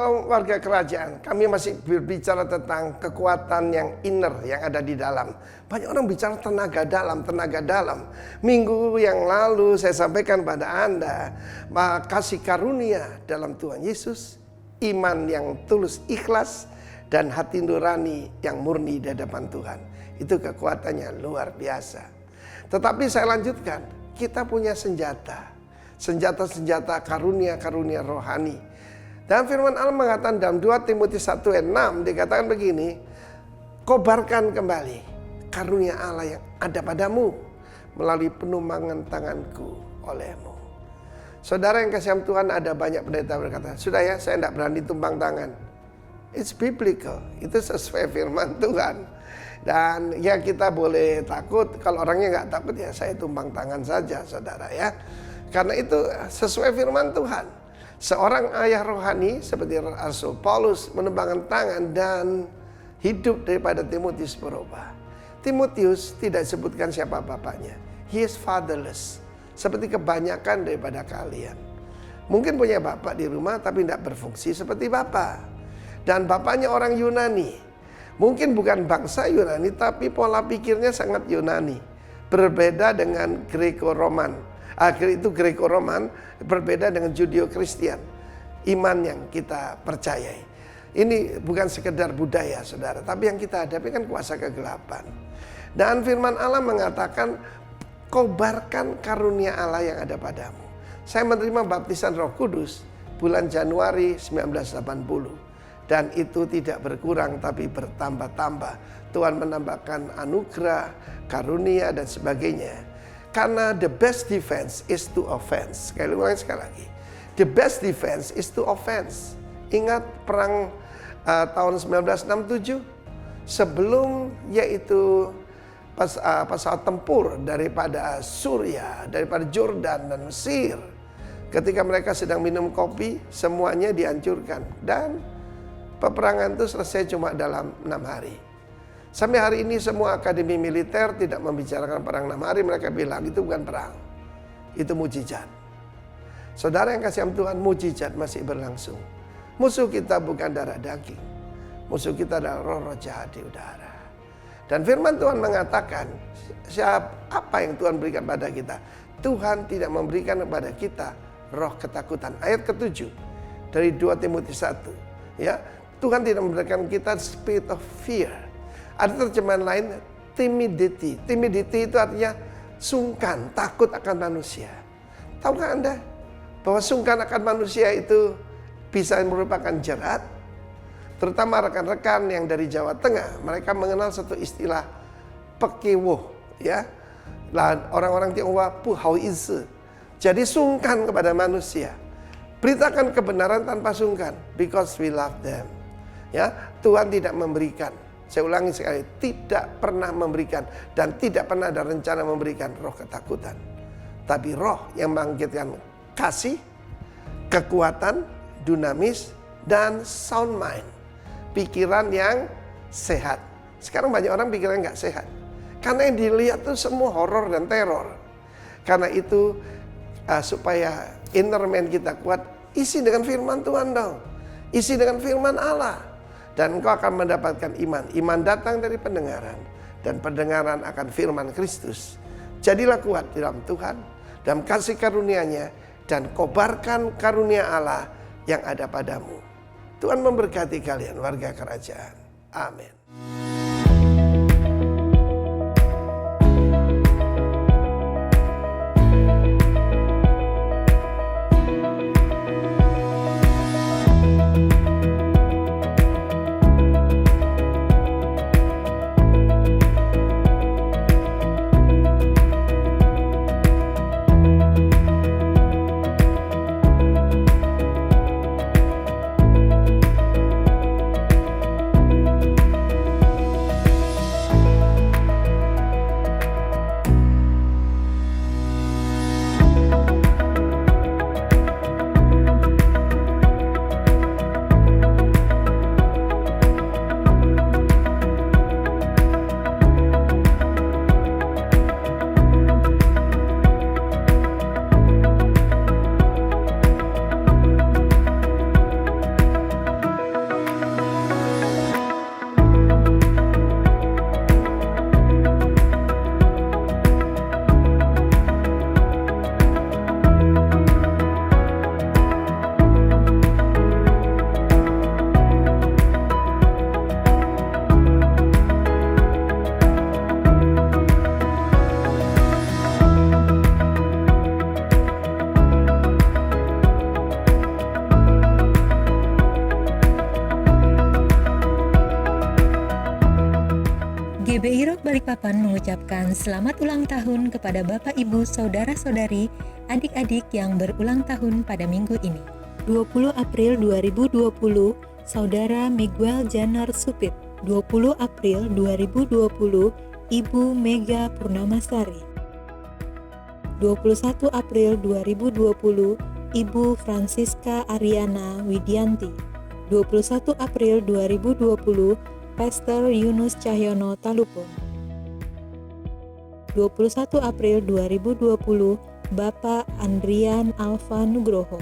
Shalom warga kerajaan, kami masih berbicara tentang kekuatan yang inner yang ada di dalam. Banyak orang bicara tenaga dalam, tenaga dalam. Minggu yang lalu saya sampaikan pada Anda, kasih karunia dalam Tuhan Yesus, iman yang tulus ikhlas, dan hati nurani yang murni di hadapan Tuhan. Itu kekuatannya luar biasa. Tetapi saya lanjutkan, kita punya senjata. Senjata-senjata karunia-karunia rohani. Dan firman Allah mengatakan dalam 2 Timotius 1:6 dikatakan begini, kobarkan kembali karunia Allah yang ada padamu melalui penumpangan tanganku olehmu. Saudara yang kasih Tuhan, ada banyak pendeta berkata, sudah ya, saya tidak berani tumpang tangan. It's biblical, itu sesuai firman Tuhan. Dan ya kita boleh takut, kalau orangnya nggak takut ya saya tumpang tangan saja saudara ya. Karena itu sesuai firman Tuhan. Seorang ayah rohani seperti Rasul Paulus menumpangkan tangan dan hidup daripada Timotius berubah. Timotius tidak disebutkan siapa bapaknya. He is fatherless. Seperti kebanyakan daripada kalian. Mungkin punya bapak di rumah tapi tidak berfungsi seperti bapak. Dan bapaknya orang Yunani. Mungkin bukan bangsa Yunani tapi pola pikirnya sangat Yunani. Berbeda dengan Greco-Roman. Akhir itu Greco-Roman berbeda dengan Judeo-Kristian. Iman yang kita percayai. Ini bukan sekedar budaya saudara. Tapi yang kita hadapi kan kuasa kegelapan. Dan firman Allah mengatakan, kobarkan karunia Allah yang ada padamu. Saya menerima baptisan Roh Kudus bulan Januari 1980. Dan itu tidak berkurang tapi bertambah-tambah. Tuhan menambahkan anugerah, karunia dan sebagainya. Karena the best defense is to offense. Sekali lagi. The best defense is to offense. Ingat perang tahun 1967? Sebelum yaitu pesawat tempur daripada Suriah, daripada Jordan dan Mesir. Ketika mereka sedang minum kopi, semuanya dihancurkan. Dan peperangan itu selesai cuma dalam 6 hari. Sampai hari ini semua akademi militer tidak membicarakan perang 6 hari. Mereka bilang itu bukan perang, itu mujizat. Saudara yang kasih Tuhan, mujizat masih berlangsung. Musuh kita bukan darah daging. Musuh kita adalah roh-roh jahat di udara. Dan firman Tuhan mengatakan, apa yang Tuhan berikan pada kita? Tuhan tidak memberikan kepada kita roh ketakutan. Ayat ke-7 dari 2 Timotius 1. Ya, Tuhan tidak memberikan kita spirit of fear. Ada terjemahan lain, timidity. Timidity itu artinya sungkan, takut akan manusia. Tahukah Anda bahwa sungkan akan manusia itu bisa merupakan jerat? Terutama rekan-rekan yang dari Jawa Tengah, mereka mengenal satu istilah pekewo, ya. Lah orang-orang Tionghoa puhao isi. Jadi sungkan kepada manusia. Beritakan kebenaran tanpa sungkan, because we love them. Ya, Tuhan tidak memberikan. Saya ulangi sekali, tidak pernah memberikan dan tidak pernah ada rencana memberikan roh ketakutan. Tapi roh yang membangkitkan kasih, kekuatan, dunamis, dan sound mind. Pikiran yang sehat. Sekarang banyak orang pikirannya nggak sehat. Karena yang dilihat itu semua horor dan teror. Karena itu supaya inner man kita kuat, isi dengan firman Tuhan dong. Isi dengan firman Allah. Dan engkau akan mendapatkan iman. Iman datang dari pendengaran. Dan pendengaran akan firman Kristus. Jadilah kuat di dalam Tuhan. Dalam kasih karunia-Nya. Dan kobarkan karunia Allah yang ada padamu. Tuhan memberkati kalian warga kerajaan. Amin. Rock Balikpapan mengucapkan selamat ulang tahun kepada Bapak Ibu Saudara-saudari, adik-adik yang berulang tahun pada minggu ini. 20 April 2020, Saudara Miguel Janar Supit. 20 April 2020, Ibu Mega Purnamasari. 21 April 2020, Ibu Francisca Ariana Widianti. 21 April 2020, Pastor Yunus Cahyono Talupung. 21 April 2020, Bapak Andrian Alfa Nugroho.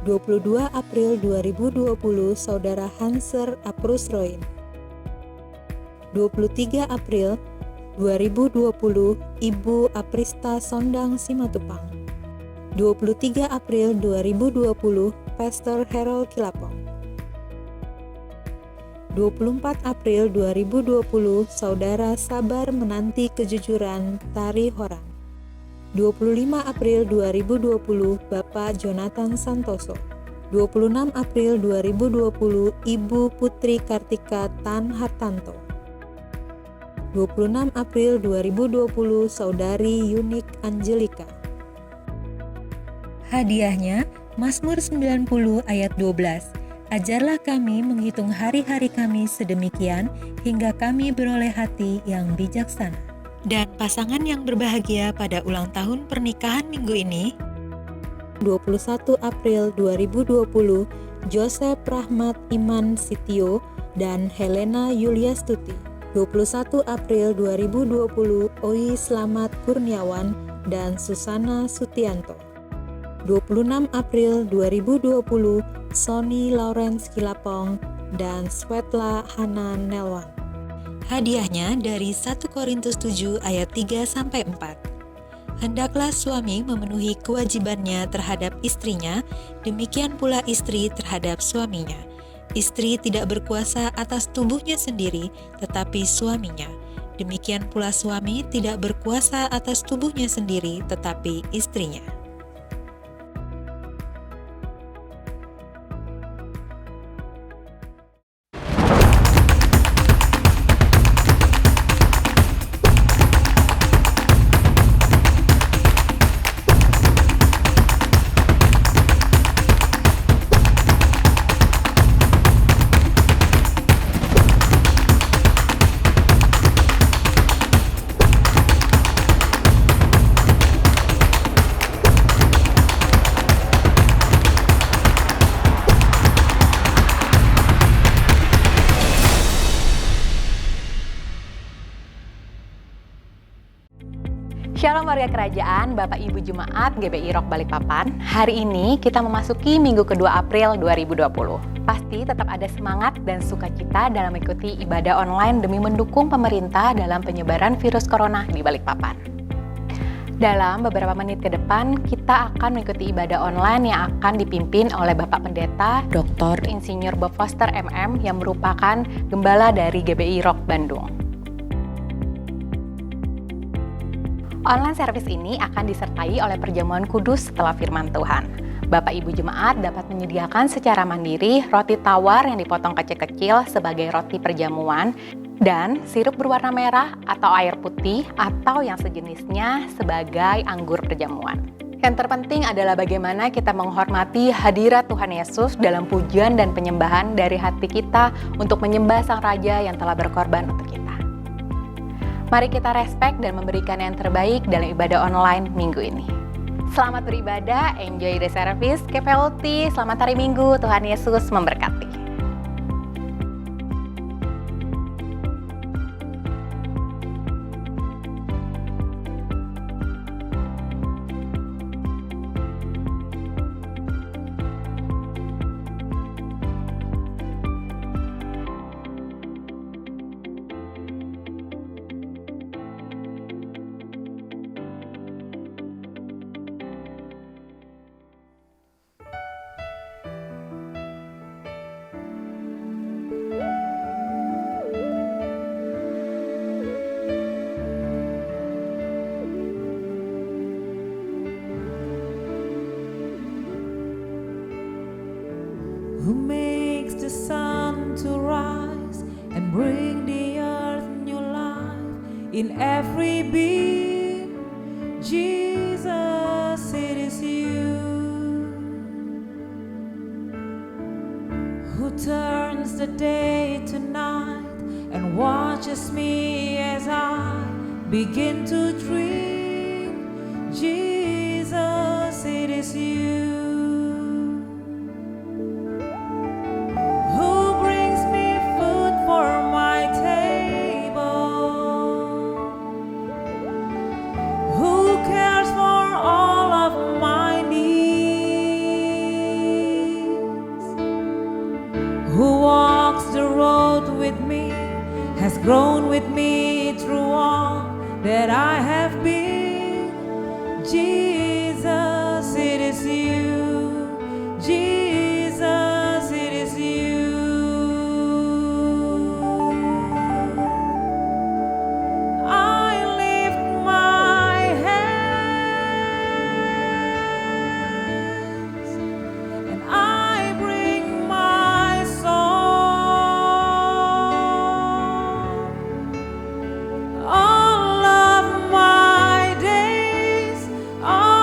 22 April 2020, Saudara Hanser Aprusroin. 23 April 2020, Ibu Aprista Sondang Simatupang. 23 April 2020, Pastor Harold Kilapong. 24 April 2020, Saudara Sabar Menanti Kejujuran Tari Horang. 25 April 2020, Bapak Jonathan Santoso. 26 April 2020, Ibu Putri Kartika Tan Hartanto. 26 April 2020, Saudari Yunik Angelika. Hadiahnya, Mazmur 90 ayat 12. Ajarlah kami menghitung hari-hari kami sedemikian hingga kami beroleh hati yang bijaksana. Dan pasangan yang berbahagia pada ulang tahun pernikahan minggu ini, 21 April 2020, Joseph Rahmat Iman Sitio dan Helena Yuliastuti. 21 April 2020, Oi Slamet Kurniawan dan Susana Sutianto. 26 April 2020, Sony Lawrence Kilapong dan Swetla Hana Nelwan. Hadiahnya dari 1 Korintus 7 ayat 3-4. Hendaklah suami memenuhi kewajibannya terhadap istrinya, demikian pula istri terhadap suaminya. Istri tidak berkuasa atas tubuhnya sendiri, tetapi suaminya. Demikian pula suami tidak berkuasa atas tubuhnya sendiri, tetapi istrinya. Shalom warga kerajaan, Bapak Ibu Jemaat GBI Rock Balikpapan. Hari ini kita memasuki minggu kedua April 2020. Pasti tetap ada semangat dan sukacita dalam mengikuti ibadah online demi mendukung pemerintah dalam penyebaran virus corona di Balikpapan. Dalam beberapa menit ke depan, kita akan mengikuti ibadah online yang akan dipimpin oleh Bapak Pendeta Dr. Insinyur Bob Foster MM yang merupakan gembala dari GBI Rock Bandung. Online service ini akan disertai oleh perjamuan kudus setelah firman Tuhan. Bapak Ibu Jemaat dapat menyediakan secara mandiri roti tawar yang dipotong kecil-kecil sebagai roti perjamuan dan sirup berwarna merah atau air putih atau yang sejenisnya sebagai anggur perjamuan. Yang terpenting adalah bagaimana kita menghormati hadirat Tuhan Yesus dalam pujian dan penyembahan dari hati kita untuk menyembah Sang Raja yang telah berkorban untuk kita. Mari kita respect dan memberikan yang terbaik dalam ibadah online minggu ini. Selamat beribadah, enjoy the service, keep healthy, selamat hari Minggu, Tuhan Yesus memberkati. in every beat. Jesus, it is you who turns the day to night and watches me as I begin to dream. Jesus, it is you who brings me food for my table, who cares for all of my needs, who walks the road with me, has grown with me through all that I have been. Jesus, it is you. Jesus, it is you. I lift my hands and I bring my song. All of my days are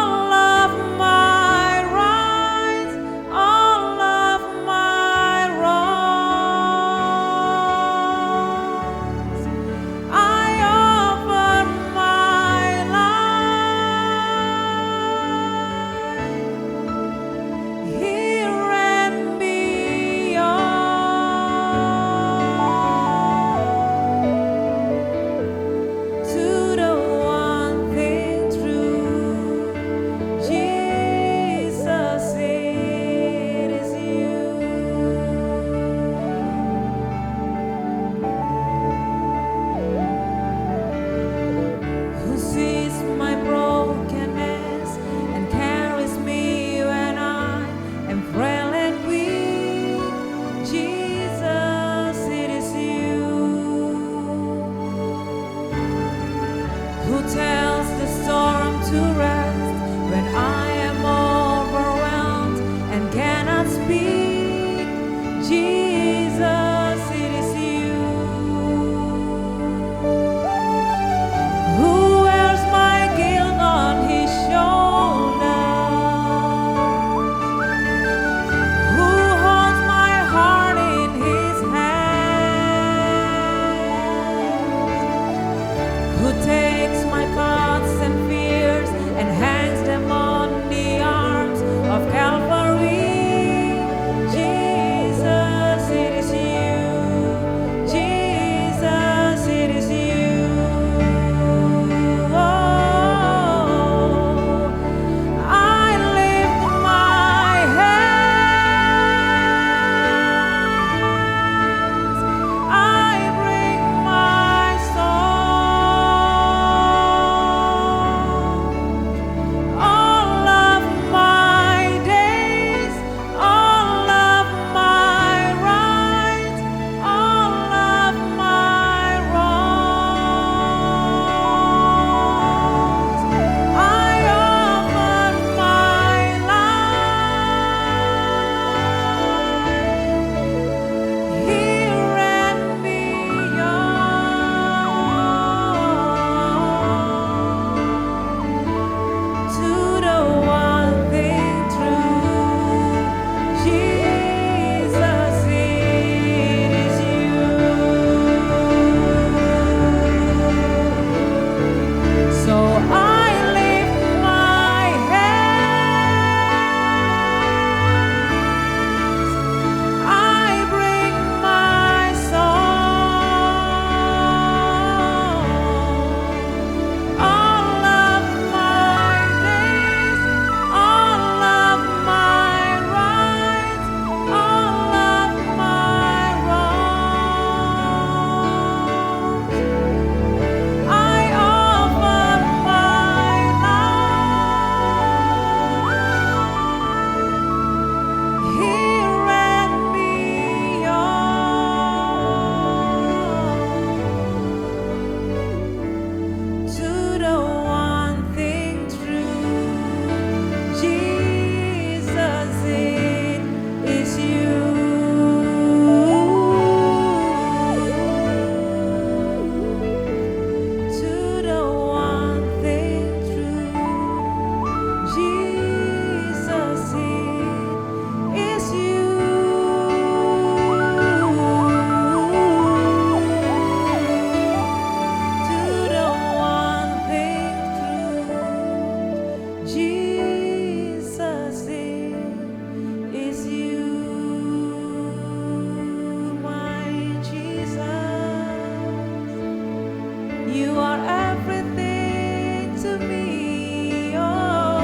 You are everything to me. Oh,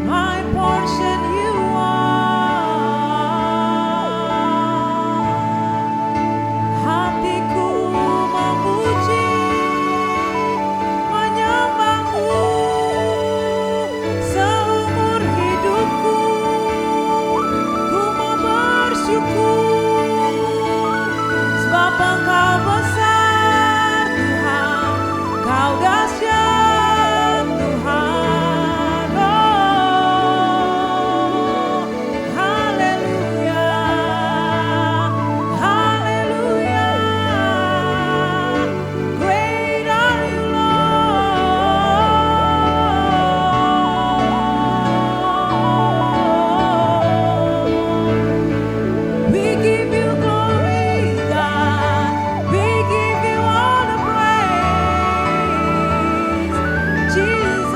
my portion you are. Hatiku memuji, menyembahmu seumur hidupku. Ku mau bersyukur sebab Engkau besar Tuhan, Kau dahsyat Tuhan. Oh, haleluya, haleluya. Great are you, Lord. We give you glory, God. We give you all the praise, Jesus.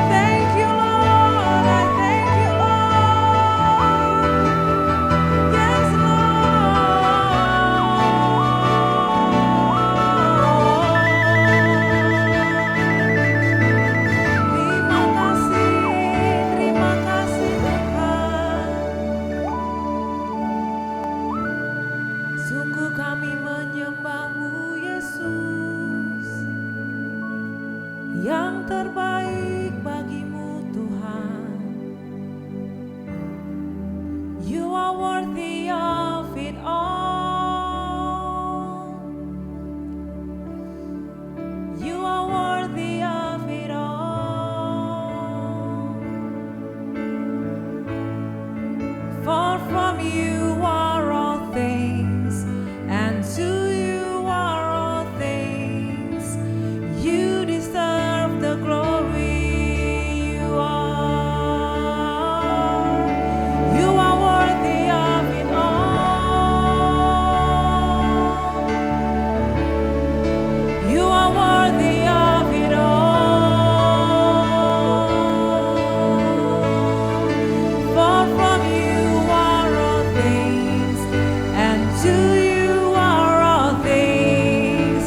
Thank you, Lord. I thank you, Lord. Yes, Lord. Terima kasih Tuhan. Sungguh kami menyembah-Mu Yesus, yang terbaik bagi-Mu Tuhan. You are worthy of it all. You are worthy of it all. For from you are all things, and to you are all things. You deserve the glory. You are worthy of it all. You are worthy of it all. For from you are all things, and to you are all things.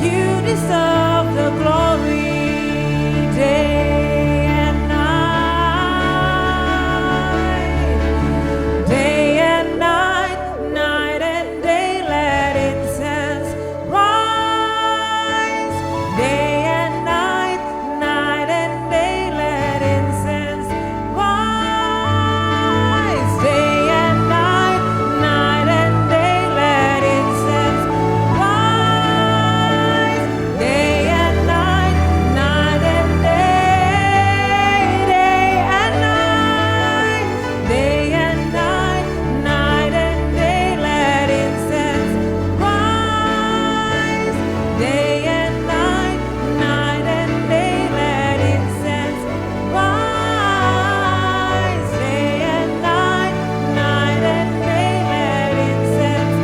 You deserve the glory day and night. Day and night, night and day, let incense rise. Day and night, night and day, let incense rise. Day and night, night and day, let incense rise. Day and night, night and day, day and night, day and night, night and day, let incense rise. Day and night, night and day, let incense rise. Day and night, night and day, let incense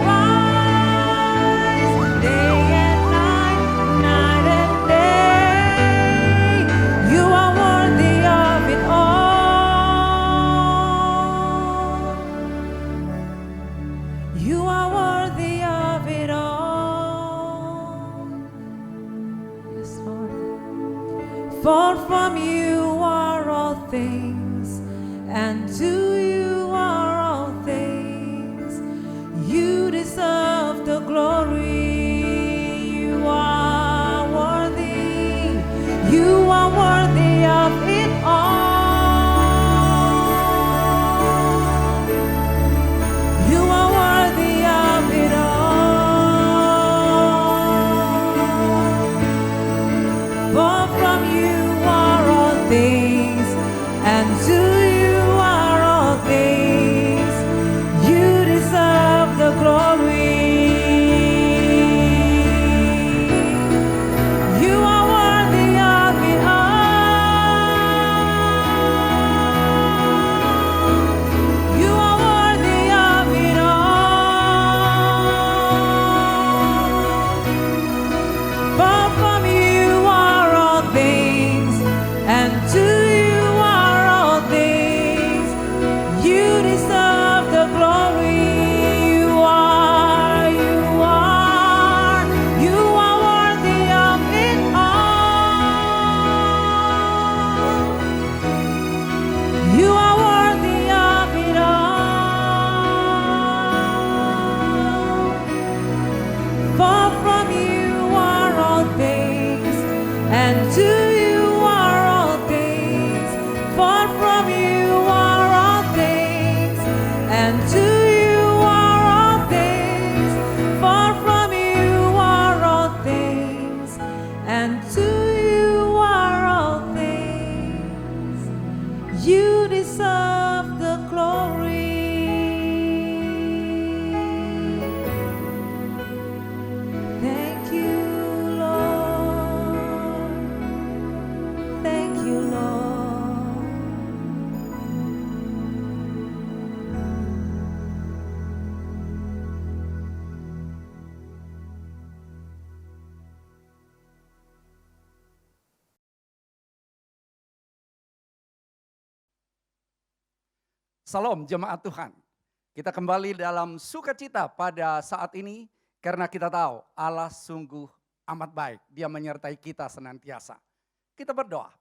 rise. Day and night, night and day. You are worthy of it all. You are worthy of it all. Yes, Lord. For from you are all things, and to you are all things. You deserve the glory. You are worthy. You are worthy of it all. You are worthy of it all. For from you are all things, and to you are all Salam jemaat Tuhan. Kita kembali dalam sukacita pada saat ini karena kita tahu Allah sungguh amat baik. Dia menyertai kita senantiasa. Kita berdoa.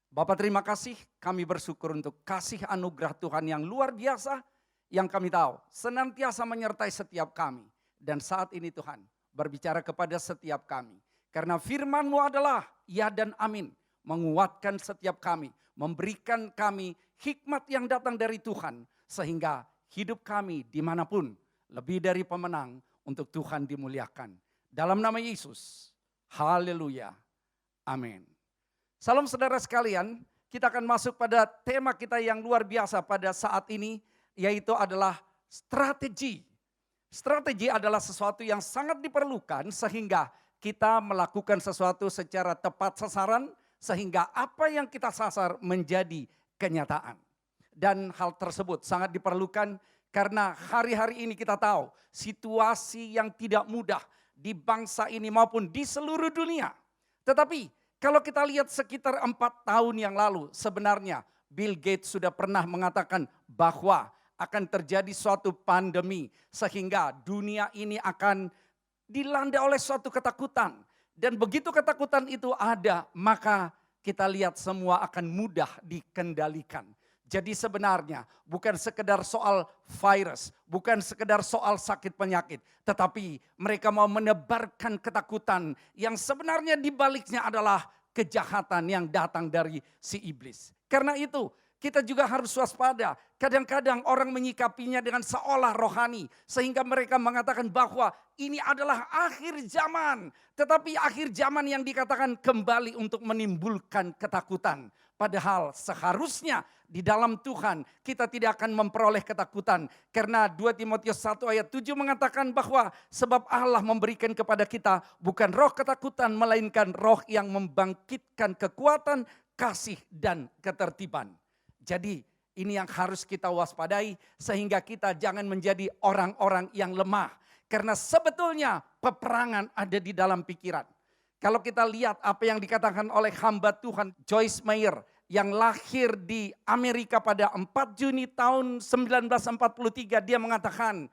Bapa, terima kasih, kami bersyukur untuk kasih anugerah Tuhan yang luar biasa yang kami tahu senantiasa menyertai setiap kami. Dan saat ini Tuhan berbicara kepada setiap kami. Karena firman-Mu adalah ya dan amin, menguatkan setiap kami, memberikan kami hikmat yang datang dari Tuhan sehingga hidup kami dimanapun lebih dari pemenang untuk Tuhan dimuliakan. Dalam nama Yesus, haleluya, amin. Salam saudara sekalian, kita akan masuk pada tema kita yang luar biasa pada saat ini, yaitu adalah strategi. Strategi adalah sesuatu yang sangat diperlukan sehingga kita melakukan sesuatu secara tepat sasaran, sehingga apa yang kita sasar menjadi kenyataan. Dan hal tersebut sangat diperlukan karena hari-hari ini kita tahu situasi yang tidak mudah di bangsa ini maupun di seluruh dunia. Tetapi kalau kita lihat sekitar 4 tahun yang lalu sebenarnya Bill Gates sudah pernah mengatakan bahwa akan terjadi suatu pandemi sehingga dunia ini akan dilanda oleh suatu ketakutan. Dan begitu ketakutan itu ada, maka kita lihat semua akan mudah dikendalikan. Jadi sebenarnya bukan sekedar soal virus, bukan sekedar soal sakit penyakit. Tetapi mereka mau menebarkan ketakutan yang sebenarnya dibaliknya adalah kejahatan yang datang dari si iblis. Karena itu kita juga harus waspada. Kadang-kadang orang menyikapinya dengan seolah rohani. Sehingga mereka mengatakan bahwa ini adalah akhir zaman. Tetapi akhir zaman yang dikatakan kembali untuk menimbulkan ketakutan. Padahal seharusnya di dalam Tuhan kita tidak akan memperoleh ketakutan. Karena 2 Timotius 1 ayat 7 mengatakan bahwa sebab Allah memberikan kepada kita bukan roh ketakutan melainkan roh yang membangkitkan kekuatan, kasih dan ketertiban. Jadi ini yang harus kita waspadai sehingga kita jangan menjadi orang-orang yang lemah. Karena sebetulnya peperangan ada di dalam pikiran. Kalau kita lihat apa yang dikatakan oleh hamba Tuhan Joyce Meyer yang lahir di Amerika pada 4 Juni tahun 1943. Dia mengatakan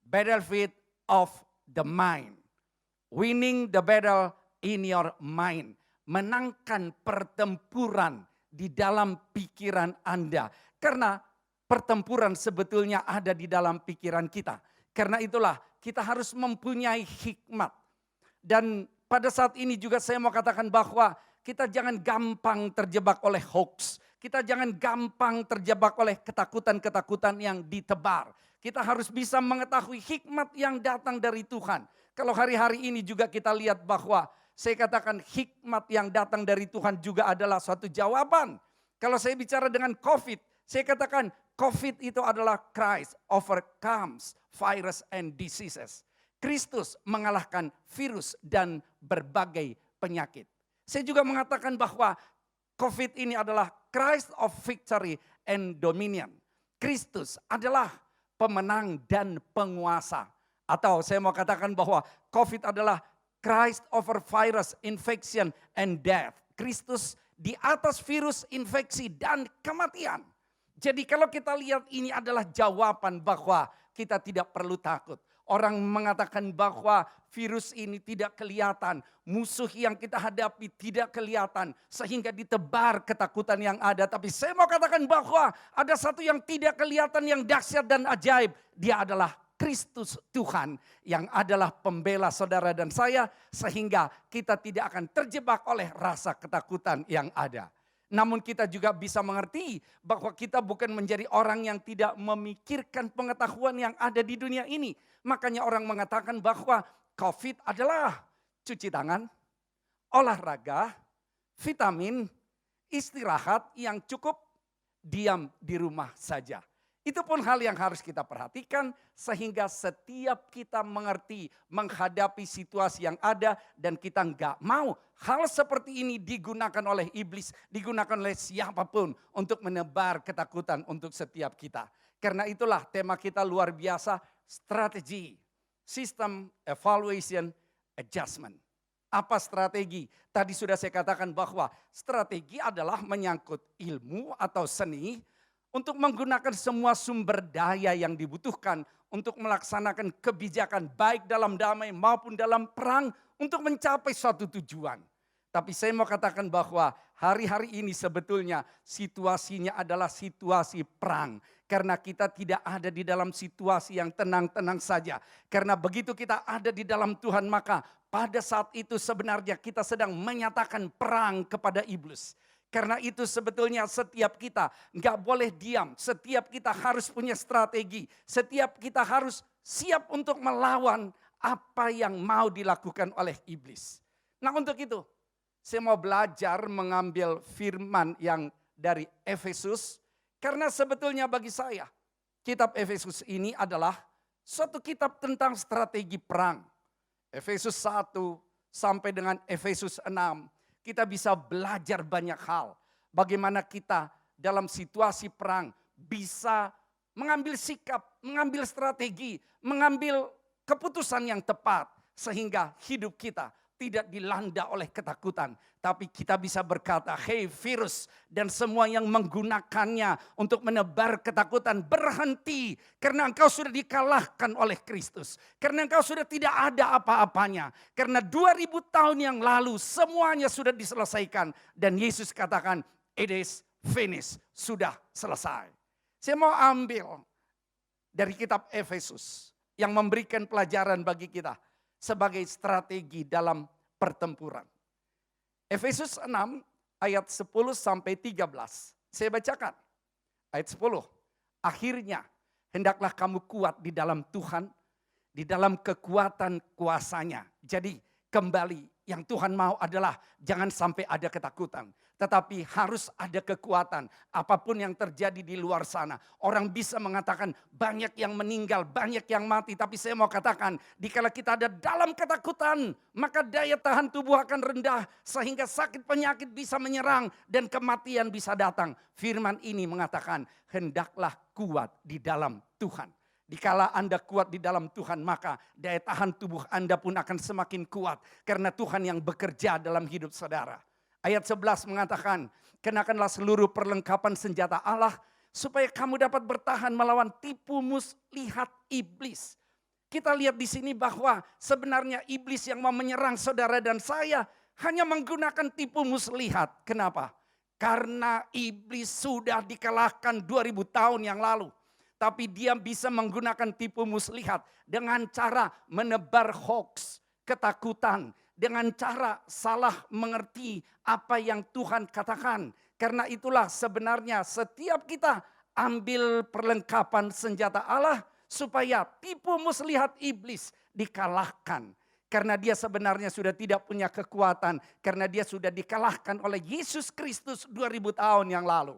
battlefield of the mind. Winning the battle in your mind. Menangkan pertempuran di dalam pikiran Anda. Karena pertempuran sebetulnya ada di dalam pikiran kita. Karena itulah kita harus mempunyai hikmat. Dan pada saat ini juga saya mau katakan bahwa kita jangan gampang terjebak oleh hoax. Kita jangan gampang terjebak oleh ketakutan-ketakutan yang ditebar. Kita harus bisa mengetahui hikmat yang datang dari Tuhan. Kalau hari-hari ini juga kita lihat bahwa saya katakan hikmat yang datang dari Tuhan juga adalah suatu jawaban. Kalau saya bicara dengan COVID, saya katakan COVID itu adalah Christ overcomes virus and diseases. Kristus mengalahkan virus dan berbagai penyakit. Saya juga mengatakan bahwa COVID ini adalah Christ of victory and dominion. Kristus adalah pemenang dan penguasa. Atau saya mau katakan bahwa COVID adalah Christ over virus, infection, and death. Kristus di atas virus, infeksi, dan kematian. Jadi kalau kita lihat ini adalah jawaban bahwa kita tidak perlu takut. Orang mengatakan bahwa virus ini tidak kelihatan. Musuh yang kita hadapi tidak kelihatan. Sehingga ditebar ketakutan yang ada. Tapi saya mau katakan bahwa ada satu yang tidak kelihatan yang dahsyat dan ajaib. Dia adalah Kristus Tuhan yang adalah pembela saudara dan saya sehingga kita tidak akan terjebak oleh rasa ketakutan yang ada. Namun kita juga bisa mengerti bahwa kita bukan menjadi orang yang tidak memikirkan pengetahuan yang ada di dunia ini. Makanya orang mengatakan bahwa COVID adalah cuci tangan, olahraga, vitamin, istirahat yang cukup, diam di rumah saja. Itu pun hal yang harus kita perhatikan sehingga setiap kita mengerti menghadapi situasi yang ada dan kita enggak mau hal seperti ini digunakan oleh iblis, digunakan oleh siapapun untuk menebar ketakutan untuk setiap kita. Karena itulah tema kita luar biasa, strategi, system, evaluation, adjustment. Apa strategi? Tadi sudah saya katakan bahwa strategi adalah menyangkut ilmu atau seni untuk menggunakan semua sumber daya yang dibutuhkan untuk melaksanakan kebijakan baik dalam damai maupun dalam perang untuk mencapai suatu tujuan. Tapi saya mau katakan bahwa hari-hari ini sebetulnya situasinya adalah situasi perang. Karena kita tidak ada di dalam situasi yang tenang-tenang saja. Karena begitu kita ada di dalam Tuhan, maka pada saat itu sebenarnya kita sedang menyatakan perang kepada iblis. Karena itu sebetulnya setiap kita nggak boleh diam. Setiap kita harus punya strategi. Setiap kita harus siap untuk melawan apa yang mau dilakukan oleh iblis. Nah untuk itu saya mau belajar mengambil firman yang dari Efesus. Karena sebetulnya bagi saya kitab Efesus ini adalah suatu kitab tentang strategi perang. Efesus 1 sampai dengan Efesus 6 kita bisa belajar banyak hal. Bagaimana kita dalam situasi perang bisa mengambil sikap, mengambil strategi, mengambil keputusan yang tepat. Sehingga hidup kita tidak dilanda oleh ketakutan. Tapi kita bisa berkata, hei virus dan semua yang menggunakannya untuk menebar ketakutan, berhenti. Karena engkau sudah dikalahkan oleh Kristus. Karena engkau sudah tidak ada apa-apanya. Karena 2000 tahun yang lalu semuanya sudah diselesaikan. Dan Yesus katakan, it is finished, sudah selesai. Saya mau ambil dari kitab Efesus yang memberikan pelajaran bagi kita sebagai strategi dalam pertempuran. Efesus 6 ayat 10 sampai 13. Saya bacakan. Ayat 10. Akhirnya hendaklah kamu kuat di dalam Tuhan, di dalam kekuatan kuasanya. Jadi kembali yang Tuhan mau adalah jangan sampai ada ketakutan. Tetapi harus ada kekuatan. Apapun yang terjadi di luar sana. Orang bisa mengatakan banyak yang meninggal, banyak yang mati. Tapi saya mau katakan, dikala kita ada dalam ketakutan, maka daya tahan tubuh akan rendah. Sehingga sakit penyakit bisa menyerang dan kematian bisa datang. Firman ini mengatakan, hendaklah kuat di dalam Tuhan. Dikala Anda kuat di dalam Tuhan, maka daya tahan tubuh Anda pun akan semakin kuat. Karena Tuhan yang bekerja dalam hidup saudara. Ayat 11 mengatakan, kenakanlah seluruh perlengkapan senjata Allah supaya kamu dapat bertahan melawan tipu muslihat iblis. Kita lihat di sini bahwa sebenarnya iblis yang mau menyerang saudara dan saya hanya menggunakan tipu muslihat. Kenapa? Karena iblis sudah dikalahkan 2000 tahun yang lalu. Tapi dia bisa menggunakan tipu muslihat dengan cara menebar hoax, ketakutan. Dengan cara salah mengerti apa yang Tuhan katakan. Karena itulah sebenarnya setiap kita ambil perlengkapan senjata Allah supaya tipu muslihat iblis dikalahkan. Karena dia sebenarnya sudah tidak punya kekuatan. Karena dia sudah dikalahkan oleh Yesus Kristus 2000 tahun yang lalu.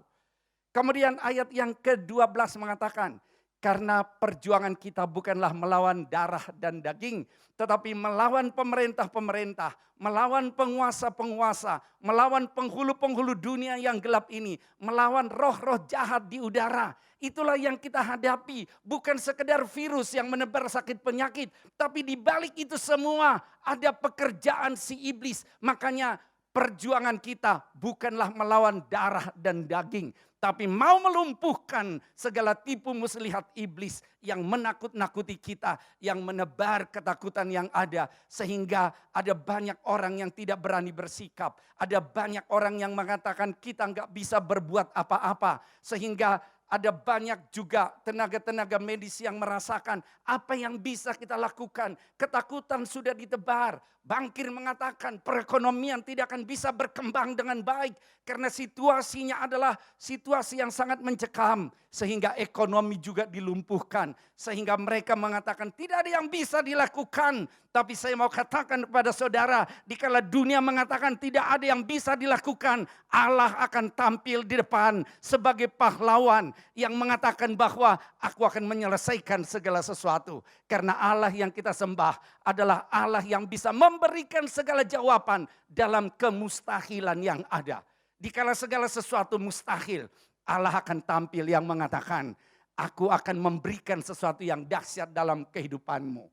Kemudian ayat yang ke-12 mengatakan, karena perjuangan kita bukanlah melawan darah dan daging, tetapi melawan pemerintah-pemerintah, melawan penguasa-penguasa, melawan penghulu-penghulu dunia yang gelap ini, melawan roh-roh jahat di udara. Itulah yang kita hadapi, bukan sekedar virus yang menebar sakit penyakit, tapi di balik itu semua ada pekerjaan si iblis. Makanya perjuangan kita bukanlah melawan darah dan daging, tapi mau melumpuhkan segala tipu muslihat iblis yang menakut-nakuti kita, yang menebar ketakutan yang ada. Sehingga ada banyak orang yang tidak berani bersikap. Ada banyak orang yang mengatakan kita nggak bisa berbuat apa-apa. Sehingga ada banyak juga tenaga-tenaga medis yang merasakan apa yang bisa kita lakukan. Ketakutan sudah ditebar. Bankir mengatakan perekonomian tidak akan bisa berkembang dengan baik. Karena situasinya adalah situasi yang sangat mencekam. Sehingga ekonomi juga dilumpuhkan. Sehingga mereka mengatakan tidak ada yang bisa dilakukan. Tapi saya mau katakan kepada saudara, dikala dunia mengatakan tidak ada yang bisa dilakukan, Allah akan tampil di depan sebagai pahlawan yang mengatakan bahwa aku akan menyelesaikan segala sesuatu. Karena Allah yang kita sembah adalah Allah yang bisa memberikan segala jawaban dalam kemustahilan yang ada. Dikala segala sesuatu mustahil, Allah akan tampil yang mengatakan, aku akan memberikan sesuatu yang dahsyat dalam kehidupanmu.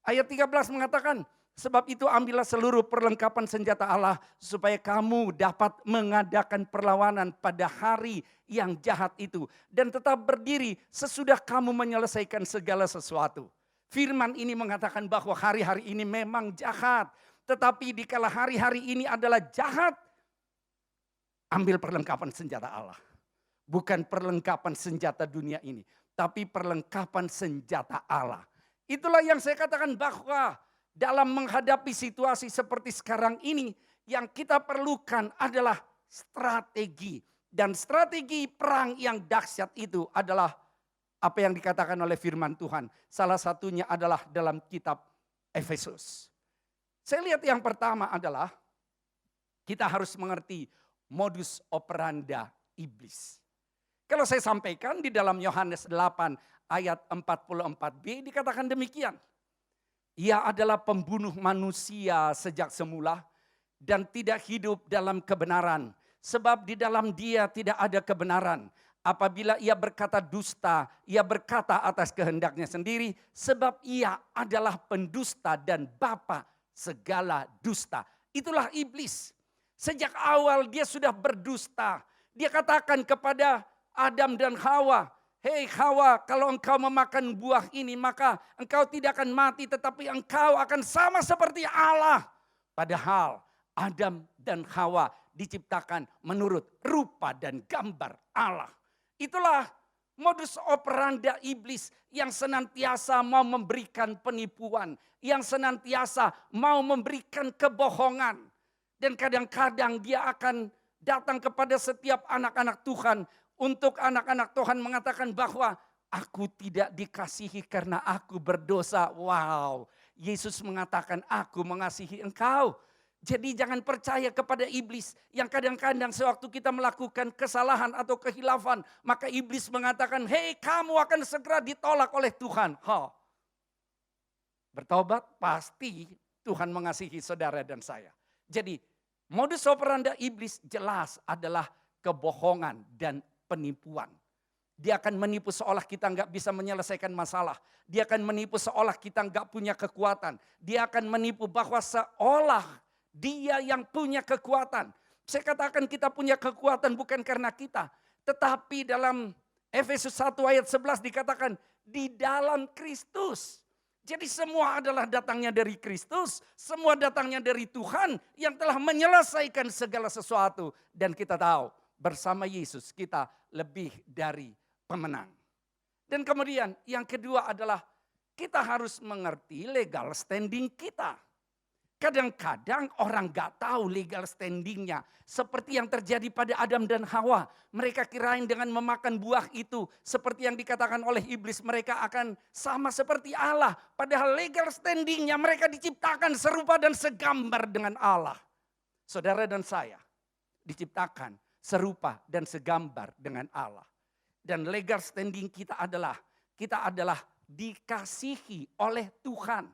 Ayat 13 mengatakan, Sebab itu ambillah seluruh perlengkapan senjata Allah supaya kamu dapat mengadakan perlawanan pada hari yang jahat itu. Dan tetap berdiri sesudah kamu menyelesaikan segala sesuatu. Firman ini mengatakan bahwa hari-hari ini memang jahat. Tetapi dikala hari-hari ini adalah jahat, ambil perlengkapan senjata Allah. Bukan perlengkapan senjata dunia ini, tapi perlengkapan senjata Allah. Itulah yang saya katakan bahwa dalam menghadapi situasi seperti sekarang ini, yang kita perlukan adalah strategi. Dan strategi perang yang dahsyat itu adalah apa yang dikatakan oleh firman Tuhan. Salah satunya adalah dalam kitab Efesus. Saya lihat yang pertama adalah kita harus mengerti modus operanda iblis. Kalau saya sampaikan di dalam Yohanes 8 ayat 44b dikatakan demikian. Ia adalah pembunuh manusia sejak semula dan tidak hidup dalam kebenaran. Sebab di dalam dia tidak ada kebenaran. Apabila ia berkata dusta, ia berkata atas kehendaknya sendiri. Sebab ia adalah pendusta dan bapa segala dusta. Itulah iblis. Sejak awal dia sudah berdusta. Dia katakan kepada Adam dan Hawa, hei Hawa, kalau engkau memakan buah ini maka engkau tidak akan mati, tetapi engkau akan sama seperti Allah. Padahal Adam dan Hawa diciptakan menurut rupa dan gambar Allah. Itulah modus operanda iblis yang senantiasa mau memberikan penipuan, yang senantiasa mau memberikan kebohongan. Dan kadang-kadang dia akan datang kepada setiap anak-anak Tuhan. Untuk anak-anak Tuhan mengatakan bahwa aku tidak dikasihi karena aku berdosa. Wow, Yesus mengatakan aku mengasihi engkau. Jadi jangan percaya kepada iblis yang kadang-kadang sewaktu kita melakukan kesalahan atau kehilafan. Maka iblis mengatakan, hei kamu akan segera ditolak oleh Tuhan. Bertobat pasti Tuhan mengasihi saudara dan saya. Jadi modus operanda iblis jelas adalah kebohongan dan penipuan. Dia akan menipu seolah kita nggak bisa menyelesaikan masalah. Dia akan menipu seolah kita nggak punya kekuatan. Dia akan menipu bahwa seolah dia yang punya kekuatan. Saya katakan kita punya kekuatan bukan karena kita. Tetapi dalam Efesus 1 ayat 11 dikatakan di dalam Kristus. Jadi semua adalah datangnya dari Kristus. Semua datangnya dari Tuhan yang telah menyelesaikan segala sesuatu. Dan kita tahu bersama Yesus kita lebih dari pemenang. Dan kemudian yang kedua adalah kita harus mengerti legal standing kita. Kadang-kadang orang gak tahu legal standingnya. Seperti yang terjadi pada Adam dan Hawa. Mereka kirain dengan memakan buah itu. Seperti yang dikatakan oleh iblis, mereka akan sama seperti Allah. Padahal legal standingnya mereka diciptakan serupa dan segambar dengan Allah. Saudara dan saya diciptakan serupa dan segambar dengan Allah. Dan legal standing kita adalah dikasihi oleh Tuhan.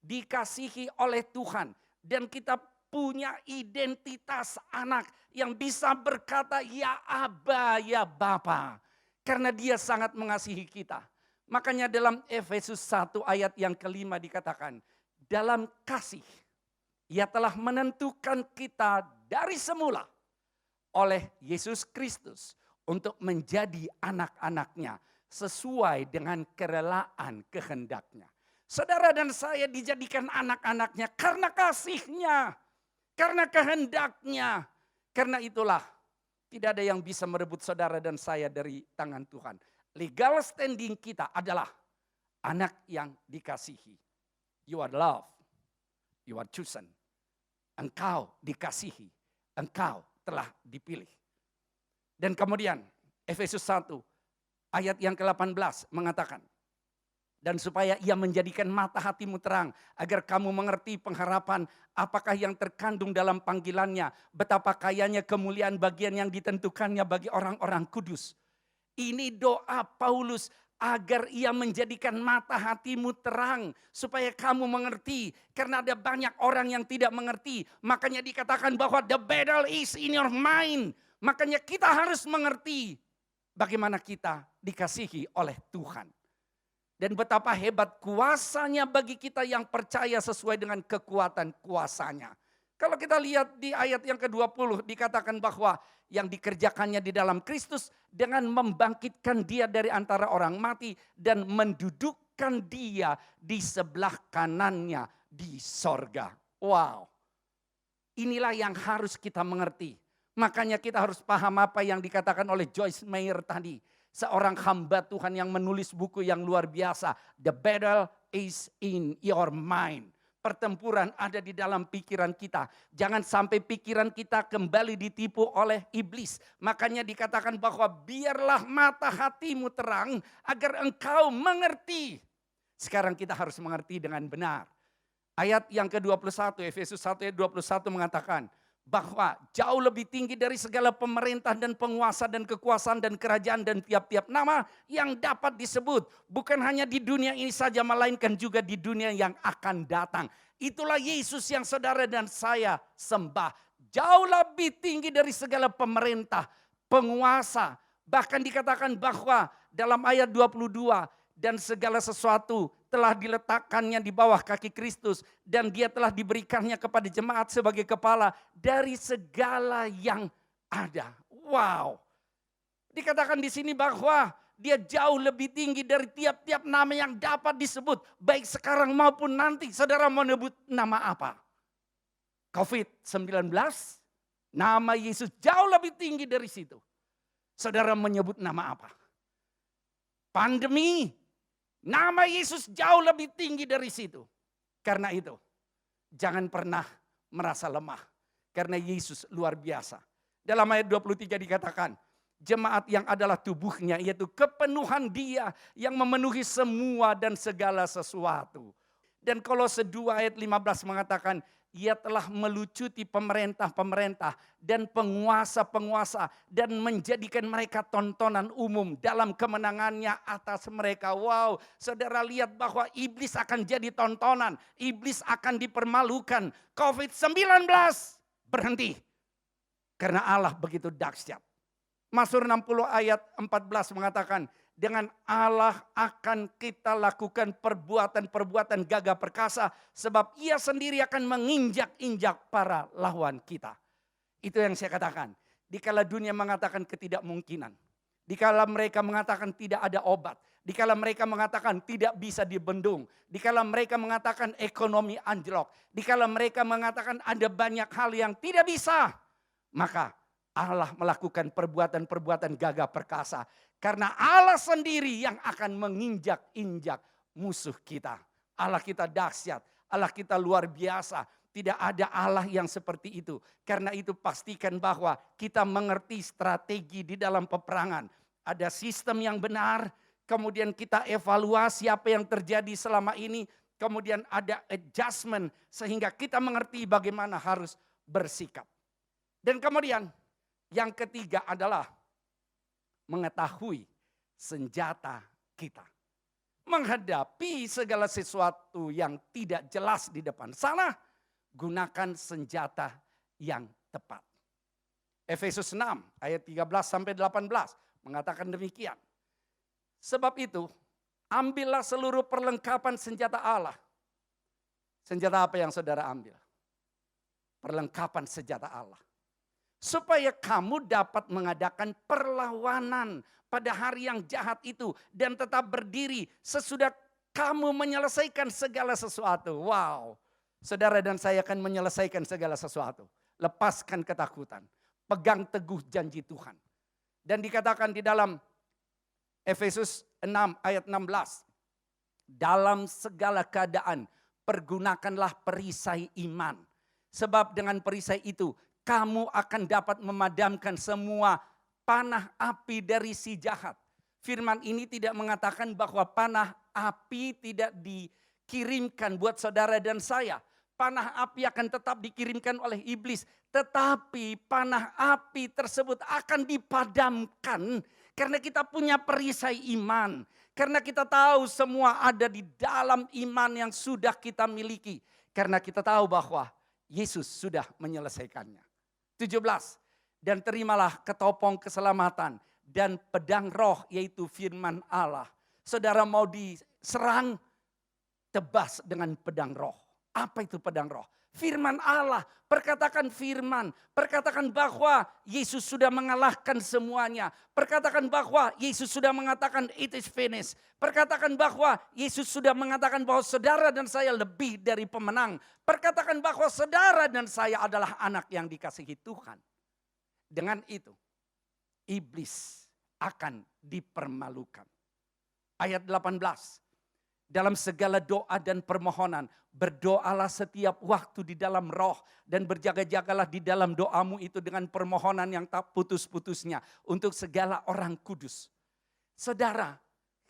Dikasihi oleh Tuhan. Dan kita punya identitas anak yang bisa berkata ya Aba, ya Bapa. Karena dia sangat mengasihi kita. Makanya dalam Efesus 1 ayat yang kelima dikatakan, dalam kasih ia telah menentukan kita dari semula oleh Yesus Kristus untuk menjadi anak-anaknya sesuai dengan kerelaan kehendaknya. Saudara dan saya dijadikan anak-anaknya karena kasihnya, karena kehendaknya. Karena itulah tidak ada yang bisa merebut saudara dan saya dari tangan Tuhan. Legal standing kita adalah anak yang dikasihi. You are loved, you are chosen. Engkau dikasihi, engkau telah dipilih. Dan kemudian Efesus 1 ayat yang ke-18 mengatakan, dan supaya ia menjadikan mata hatimu terang, agar kamu mengerti pengharapan apakah yang terkandung dalam panggilannya, betapa kayanya kemuliaan bagian yang ditentukannya bagi orang-orang kudus. Ini doa Paulus, agar ia menjadikan mata hatimu terang, supaya kamu mengerti. Karena ada banyak orang yang tidak mengerti, makanya dikatakan bahwa the battle is in your mind. Makanya kita harus mengerti bagaimana kita dikasihi oleh Tuhan. Dan betapa hebat kuasanya bagi kita yang percaya sesuai dengan kekuatan kuasanya. Kalau kita lihat di ayat yang ke-20 dikatakan bahwa yang dikerjakannya di dalam Kristus dengan membangkitkan dia dari antara orang mati dan mendudukkan dia di sebelah kanannya di sorga. Wow, inilah yang harus kita mengerti. Makanya kita harus paham apa yang dikatakan oleh Joyce Meyer tadi. Seorang hamba Tuhan yang menulis buku yang luar biasa. The battle is in your mind. Pertempuran ada di dalam pikiran kita. Jangan sampai pikiran kita kembali ditipu oleh iblis. Makanya dikatakan bahwa biarlah mata hatimu terang agar engkau mengerti. Sekarang kita harus mengerti dengan benar. Ayat yang ke-21, Efesus 1 ayat 21 mengatakan bahwa jauh lebih tinggi dari segala pemerintah dan penguasa dan kekuasaan dan kerajaan dan tiap-tiap nama yang dapat disebut. Bukan hanya di dunia ini saja, melainkan juga di dunia yang akan datang. Itulah Yesus yang saudara dan saya sembah. Jauh lebih tinggi dari segala pemerintah, penguasa. Bahkan dikatakan bahwa dalam ayat 22, dan segala sesuatu telah diletakkannya di bawah kaki Kristus. Dan dia telah diberikannya kepada jemaat sebagai kepala dari segala yang ada. Wow. Dikatakan di sini bahwa dia jauh lebih tinggi dari tiap-tiap nama yang dapat disebut. Baik sekarang maupun nanti. Saudara mau menyebut nama apa? COVID-19. Nama Yesus jauh lebih tinggi dari situ. Saudara menyebut nama apa? Pandemi. Nama Yesus jauh lebih tinggi dari situ. Karena itu, jangan pernah merasa lemah. Karena Yesus luar biasa. Dalam ayat 23 dikatakan, jemaat yang adalah tubuhnya, yaitu kepenuhan dia yang memenuhi semua dan segala sesuatu. Dan Kolose 2 ayat 15 mengatakan, ia telah melucuti pemerintah-pemerintah dan penguasa-penguasa dan menjadikan mereka tontonan umum dalam kemenangannya atas mereka. Wow, saudara lihat bahwa iblis akan jadi tontonan, iblis akan dipermalukan. COVID-19 berhenti karena Allah begitu dahsyat. Mazmur 60 ayat 14 mengatakan, dengan Allah akan kita lakukan perbuatan-perbuatan gagah perkasa. Sebab ia sendiri akan menginjak-injak para lawan kita. Itu yang saya katakan. Dikala dunia mengatakan ketidakmungkinan. Dikala mereka mengatakan tidak ada obat. Dikala mereka mengatakan tidak bisa dibendung. Dikala mereka mengatakan ekonomi anjlok. Dikala mereka mengatakan ada banyak hal yang tidak bisa. Maka Allah melakukan perbuatan-perbuatan gagah perkasa. Karena Allah sendiri yang akan menginjak-injak musuh kita. Allah kita dahsyat, Allah kita luar biasa. Tidak ada Allah yang seperti itu. Karena itu pastikan bahwa kita mengerti strategi di dalam peperangan. Ada sistem yang benar, kemudian kita evaluasi apa yang terjadi selama ini. Kemudian ada adjustment sehingga kita mengerti bagaimana harus bersikap. Dan kemudian yang ketiga adalah mengetahui senjata kita. Menghadapi segala sesuatu yang tidak jelas di depan sana, gunakan senjata yang tepat. Efesus 6 ayat 13 sampai 18 mengatakan demikian. Sebab itu, ambillah seluruh perlengkapan senjata Allah. Senjata apa yang saudara ambil? Perlengkapan senjata Allah. Supaya kamu dapat mengadakan perlawanan pada hari yang jahat itu. Dan tetap berdiri sesudah kamu menyelesaikan segala sesuatu. Wow, saudara dan saya akan menyelesaikan segala sesuatu. Lepaskan ketakutan. Pegang teguh janji Tuhan. Dan dikatakan di dalam Efesus 6 ayat 16. Dalam segala keadaan pergunakanlah perisai iman. Sebab dengan perisai itu kamu akan dapat memadamkan semua panah api dari si jahat. Firman ini tidak mengatakan bahwa panah api tidak dikirimkan buat saudara dan saya. Panah api akan tetap dikirimkan oleh iblis. Tetapi panah api tersebut akan dipadamkan karena kita punya perisai iman. Karena kita tahu semua ada di dalam iman yang sudah kita miliki. Karena kita tahu bahwa Yesus sudah menyelesaikannya. 17. Dan terimalah ketopong keselamatan dan pedang roh yaitu firman Allah. Saudara mau serang, tebas dengan pedang roh. Apa itu pedang roh? Firman Allah, perkatakan firman, perkatakan bahwa Yesus sudah mengalahkan semuanya. Perkatakan bahwa Yesus sudah mengatakan it is finished. Perkatakan bahwa Yesus sudah mengatakan bahwa saudara dan saya lebih dari pemenang. Perkatakan bahwa saudara dan saya adalah anak yang dikasihi Tuhan. Dengan itu, iblis akan dipermalukan. Ayat 18. Dalam segala doa dan permohonan, berdoalah setiap waktu di dalam roh dan berjaga-jagalah di dalam doamu itu dengan permohonan yang tak putus-putusnya untuk segala orang kudus. Saudara,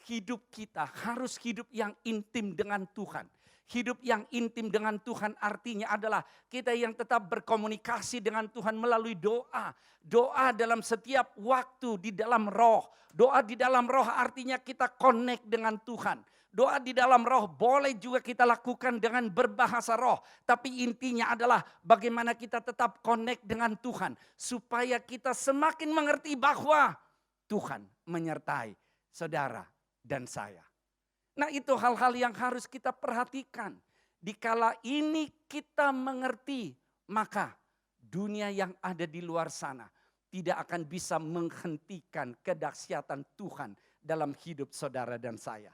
hidup kita harus hidup yang intim dengan Tuhan. Hidup yang intim dengan Tuhan artinya adalah kita yang tetap berkomunikasi dengan Tuhan melalui doa. Doa dalam setiap waktu di dalam roh. Doa di dalam roh artinya kita connect dengan Tuhan. Doa di dalam roh boleh juga kita lakukan dengan berbahasa roh. Tapi intinya adalah bagaimana kita tetap connect dengan Tuhan. Supaya kita semakin mengerti bahwa Tuhan menyertai saudara dan saya. Nah itu hal-hal yang harus kita perhatikan. Dikala ini kita mengerti, maka dunia yang ada di luar sana tidak akan bisa menghentikan kedahsyatan Tuhan dalam hidup saudara dan saya.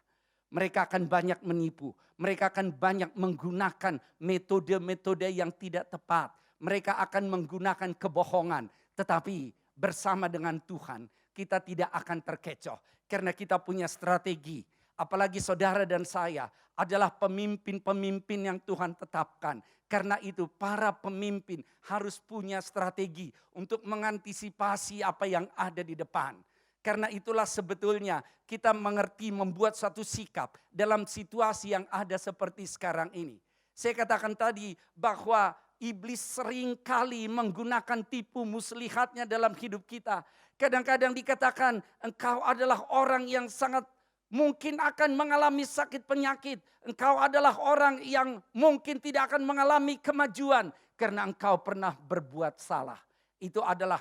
Mereka akan banyak menipu. Mereka akan banyak menggunakan metode-metode yang tidak tepat. Mereka akan menggunakan kebohongan. Tetapi bersama dengan Tuhan kita tidak akan terkecoh. Karena kita punya strategi. Apalagi saudara dan saya adalah pemimpin-pemimpin yang Tuhan tetapkan. Karena itu para pemimpin harus punya strategi untuk mengantisipasi apa yang ada di depan. Karena itulah sebetulnya kita mengerti membuat satu sikap dalam situasi yang ada seperti sekarang ini. Saya katakan tadi bahwa iblis seringkali menggunakan tipu muslihatnya dalam hidup kita. Kadang-kadang dikatakan engkau adalah orang yang sangat mungkin akan mengalami sakit penyakit. Engkau adalah orang yang mungkin tidak akan mengalami kemajuan karena engkau pernah berbuat salah. Itu adalah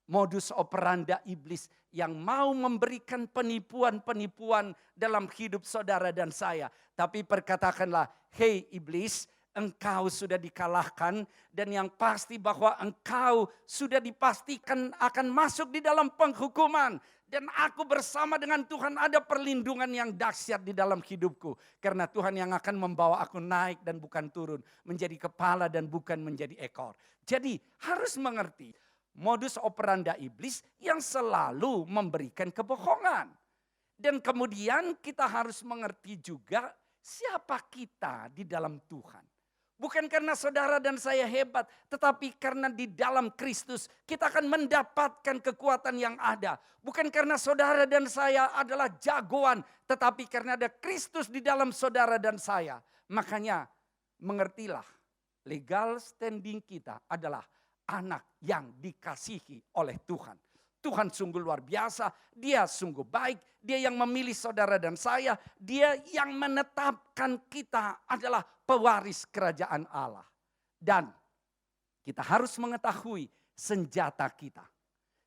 modus operandi iblis yang mau memberikan penipuan-penipuan dalam hidup saudara dan saya. Tapi perkatakanlah, hei iblis, engkau sudah dikalahkan dan yang pasti bahwa engkau sudah dipastikan akan masuk di dalam penghukuman. Dan aku bersama dengan Tuhan ada perlindungan yang dahsyat di dalam hidupku. Karena Tuhan yang akan membawa aku naik dan bukan turun. Menjadi kepala dan bukan menjadi ekor. Jadi harus mengerti modus operandi iblis yang selalu memberikan kebohongan. Dan kemudian kita harus mengerti juga siapa kita di dalam Tuhan. Bukan karena saudara dan saya hebat, tetapi karena di dalam Kristus kita akan mendapatkan kekuatan yang ada. Bukan karena saudara dan saya adalah jagoan, tetapi karena ada Kristus di dalam saudara dan saya. Makanya mengertilah, legal standing kita adalah anak yang dikasihi oleh Tuhan. Tuhan sungguh luar biasa, dia sungguh baik, dia yang memilih saudara dan saya, dia yang menetapkan kita adalah pewaris kerajaan Allah. Dan kita harus mengetahui senjata kita.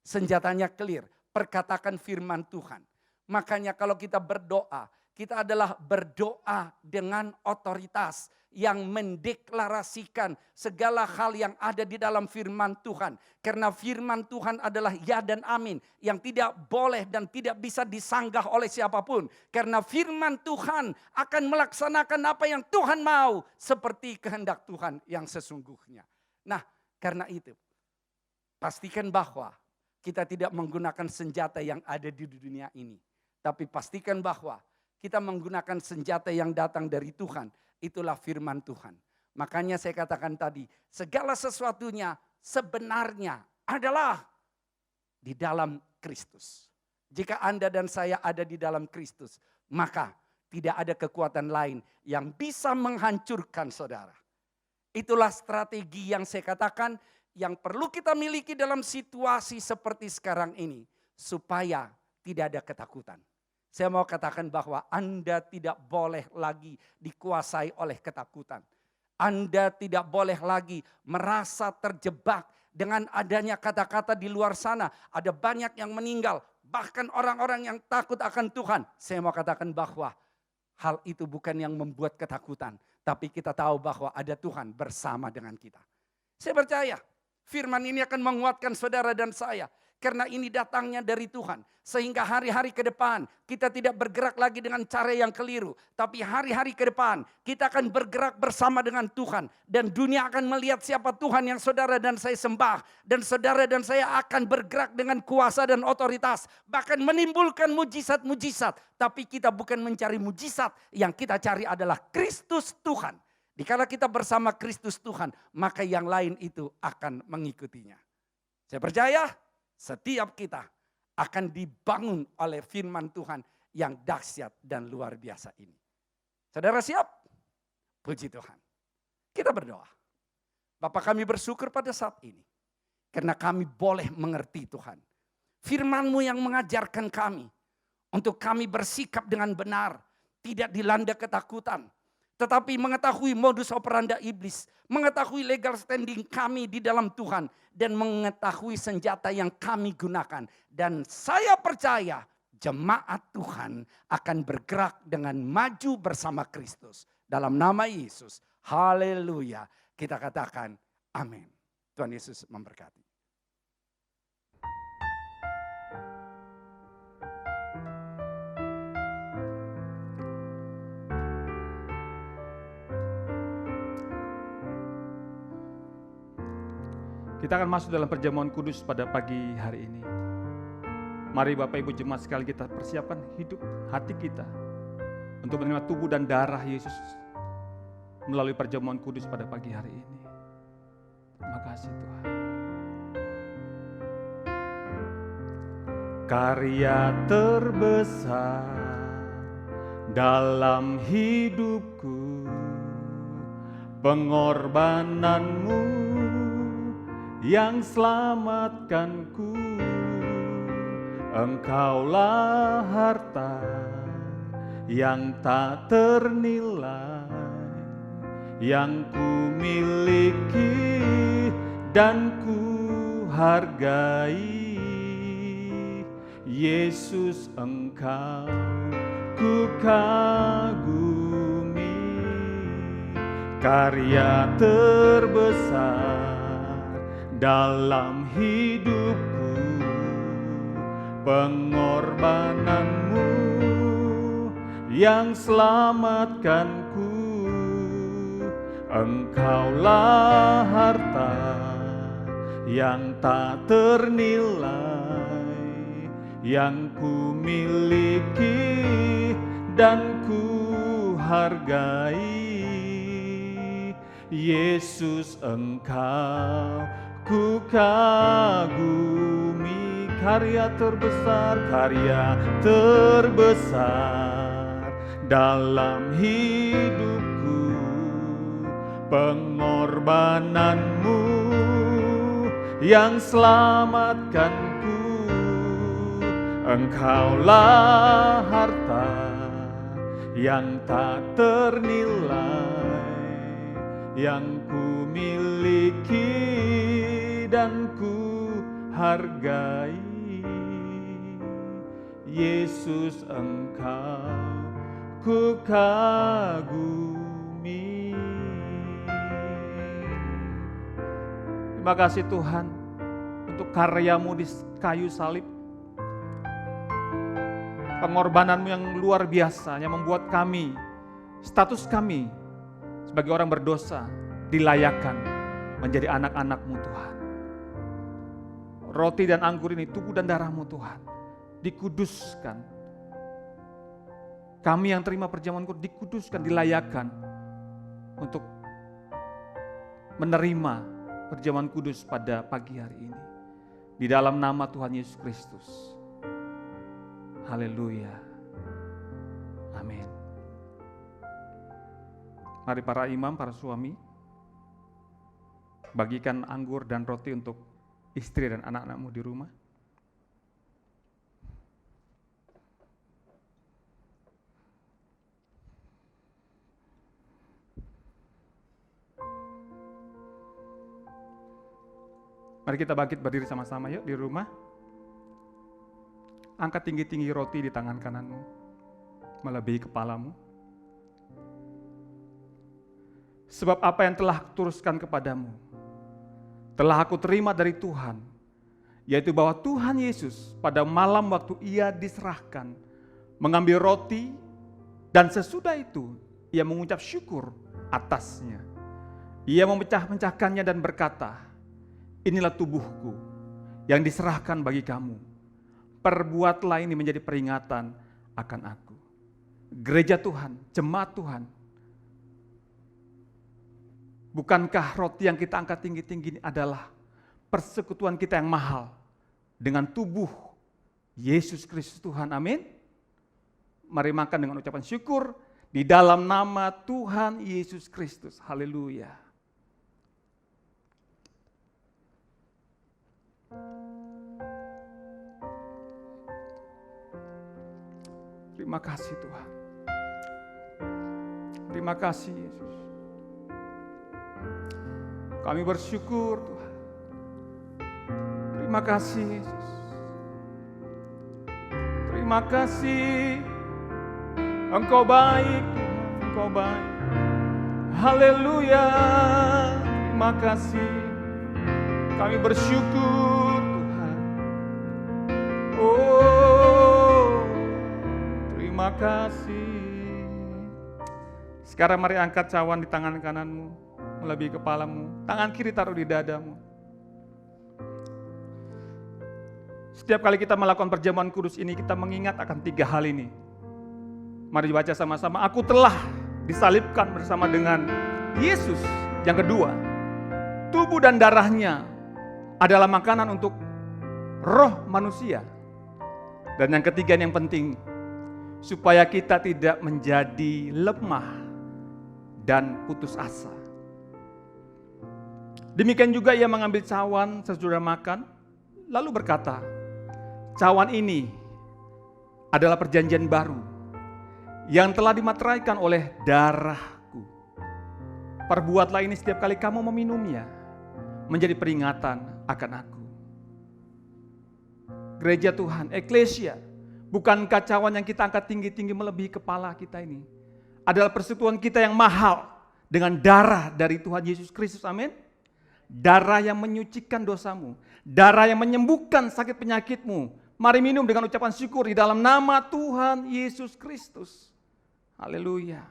Senjatanya clear, perkatakan firman Tuhan. Makanya kalau kita berdoa, kita adalah berdoa dengan otoritas yang mendeklarasikan segala hal yang ada di dalam firman Tuhan. Karena firman Tuhan adalah ya dan amin yang tidak boleh dan tidak bisa disanggah oleh siapapun. Karena firman Tuhan akan melaksanakan apa yang Tuhan mau seperti kehendak Tuhan yang sesungguhnya. Nah, karena itu pastikan bahwa kita tidak menggunakan senjata yang ada di dunia ini. Tapi pastikan bahwa kita menggunakan senjata yang datang dari Tuhan. Itulah firman Tuhan. Makanya saya katakan tadi, segala sesuatunya sebenarnya adalah di dalam Kristus. Jika Anda dan saya ada di dalam Kristus, maka tidak ada kekuatan lain yang bisa menghancurkan saudara. Itulah strategi yang saya katakan yang perlu kita miliki dalam situasi seperti sekarang ini. Supaya tidak ada ketakutan. Saya mau katakan bahwa Anda tidak boleh lagi dikuasai oleh ketakutan. Anda tidak boleh lagi merasa terjebak dengan adanya kata-kata di luar sana. Ada banyak yang meninggal, bahkan orang-orang yang takut akan Tuhan. Saya mau katakan bahwa hal itu bukan yang membuat ketakutan. Tapi kita tahu bahwa ada Tuhan bersama dengan kita. Saya percaya firman ini akan menguatkan saudara dan saya. Karena ini datangnya dari Tuhan. Sehingga hari-hari ke depan kita tidak bergerak lagi dengan cara yang keliru. Tapi hari-hari ke depan kita akan bergerak bersama dengan Tuhan. Dan dunia akan melihat siapa Tuhan yang saudara dan saya sembah. Dan saudara dan saya akan bergerak dengan kuasa dan otoritas. Bahkan menimbulkan mujizat-mujizat. Tapi kita bukan mencari mujizat. Yang kita cari adalah Kristus Tuhan. Dikala kita bersama Kristus Tuhan, maka yang lain itu akan mengikutinya. Saya percaya setiap kita akan dibangun oleh firman Tuhan yang dahsyat dan luar biasa ini. Saudara siap? Puji Tuhan. Kita berdoa. Bapa, kami bersyukur pada saat ini. Karena kami boleh mengerti Tuhan. Firman-Mu yang mengajarkan kami. Untuk kami bersikap dengan benar. Tidak dilanda ketakutan. Tetapi mengetahui modus operandi iblis, mengetahui legal standing kami di dalam Tuhan, dan mengetahui senjata yang kami gunakan. Dan saya percaya jemaat Tuhan akan bergerak dengan maju bersama Kristus. Dalam nama Yesus, haleluya. Kita katakan amin. Tuhan Yesus memberkati. Kita akan masuk dalam perjamuan kudus pada pagi hari ini. Mari Bapak Ibu jemaat sekali kita persiapkan hidup hati kita untuk menerima tubuh dan darah Yesus melalui perjamuan kudus pada pagi hari ini. Terima kasih Tuhan. Karya terbesar dalam hidupku, pengorbananmu yang selamatkanku. Engkaulah harta yang tak ternilai, yang ku miliki dan ku hargai. Yesus, Engkau ku kagumi. Karya terbesar dalam hidupku, pengorbananmu yang selamatkanku. Engkaulah harta yang tak ternilai, yang ku miliki dan ku hargai. Yesus, Engkau ku kagumi. Karya terbesar dalam hidupku, pengorbananmu yang selamatkanku. Engkaulah harta yang tak ternilai, yang ku miliki dan ku hargai. Yesus, Engkau ku kagumi. Terima kasih Tuhan untuk karya-Mu di kayu salib. Pengorbanan-Mu yang luar biasa yang membuat kami, status kami sebagai orang berdosa dilayakkan menjadi anak-anak-Mu Tuhan. Roti dan anggur ini tubuh dan darah-Mu Tuhan, dikuduskan. Kami yang terima perjamuan kudus dikuduskan, dilayakkan untuk menerima perjamuan kudus pada pagi hari ini. Di dalam nama Tuhan Yesus Kristus. Haleluya. Amin. Mari para imam, para suami, bagikan anggur dan roti untuk istri dan anak-anakmu di rumah. Mari kita bangkit berdiri sama-sama yuk di rumah. Angkat tinggi-tinggi roti di tangan kananmu, melebihi kepalamu. Sebab apa yang telah kuturuskan kepadamu, telah aku terima dari Tuhan, yaitu bahwa Tuhan Yesus pada malam waktu ia diserahkan, mengambil roti, dan sesudah itu ia mengucap syukur atasnya. Ia memecah-mecahkannya dan berkata, inilah tubuhku yang diserahkan bagi kamu. Perbuatlah ini menjadi peringatan akan aku. Gereja Tuhan, jemaat Tuhan, bukankah roti yang kita angkat tinggi-tinggi ini adalah persekutuan kita yang mahal dengan tubuh Yesus Kristus Tuhan, amin. Mari makan dengan ucapan syukur di dalam nama Tuhan Yesus Kristus, haleluya. Terima kasih Tuhan. Terima kasih Yesus. Kami bersyukur Tuhan. Terima kasih Yesus. Terima kasih. Engkau baik Tuhan, Engkau baik. Haleluya. Terima kasih. Kami bersyukur Tuhan. Oh, terima kasih. Sekarang mari angkat cawan di tangan kananmu, melebihi kepalamu. Tangan kiri taruh di dadamu. Setiap kali kita melakukan perjamuan kudus ini, kita mengingat akan 3 hal ini. Mari dibaca sama-sama. Aku telah disalibkan bersama dengan Yesus. Yang kedua, tubuh dan darahnya adalah makanan untuk roh manusia. Dan yang ketiga yang penting, supaya kita tidak menjadi lemah dan putus asa. Demikian juga ia mengambil cawan sesudah makan, lalu berkata, cawan ini adalah perjanjian baru yang telah dimateraikan oleh darahku. Perbuatlah ini setiap kali kamu meminumnya, menjadi peringatan akan aku. Gereja Tuhan, eklesia, bukankah cawan yang kita angkat tinggi-tinggi melebihi kepala kita ini adalah persekutuan kita yang mahal dengan darah dari Tuhan Yesus Kristus, amin. Darah yang menyucikan dosamu, darah yang menyembuhkan sakit penyakitmu. Mari minum dengan ucapan syukur di dalam nama Tuhan Yesus Kristus. Haleluya.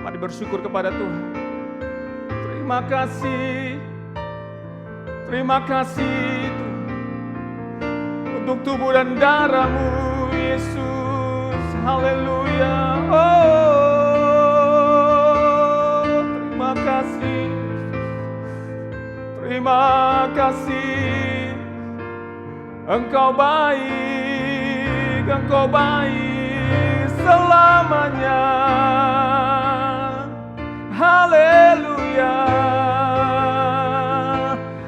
Mari bersyukur kepada Tuhan. Terima kasih. Terima kasih Tuhan, untuk tubuh dan darah-Mu Yesus. Haleluya. Oh, terima kasih. Terima kasih. Engkau baik, Engkau baik selamanya. Haleluya.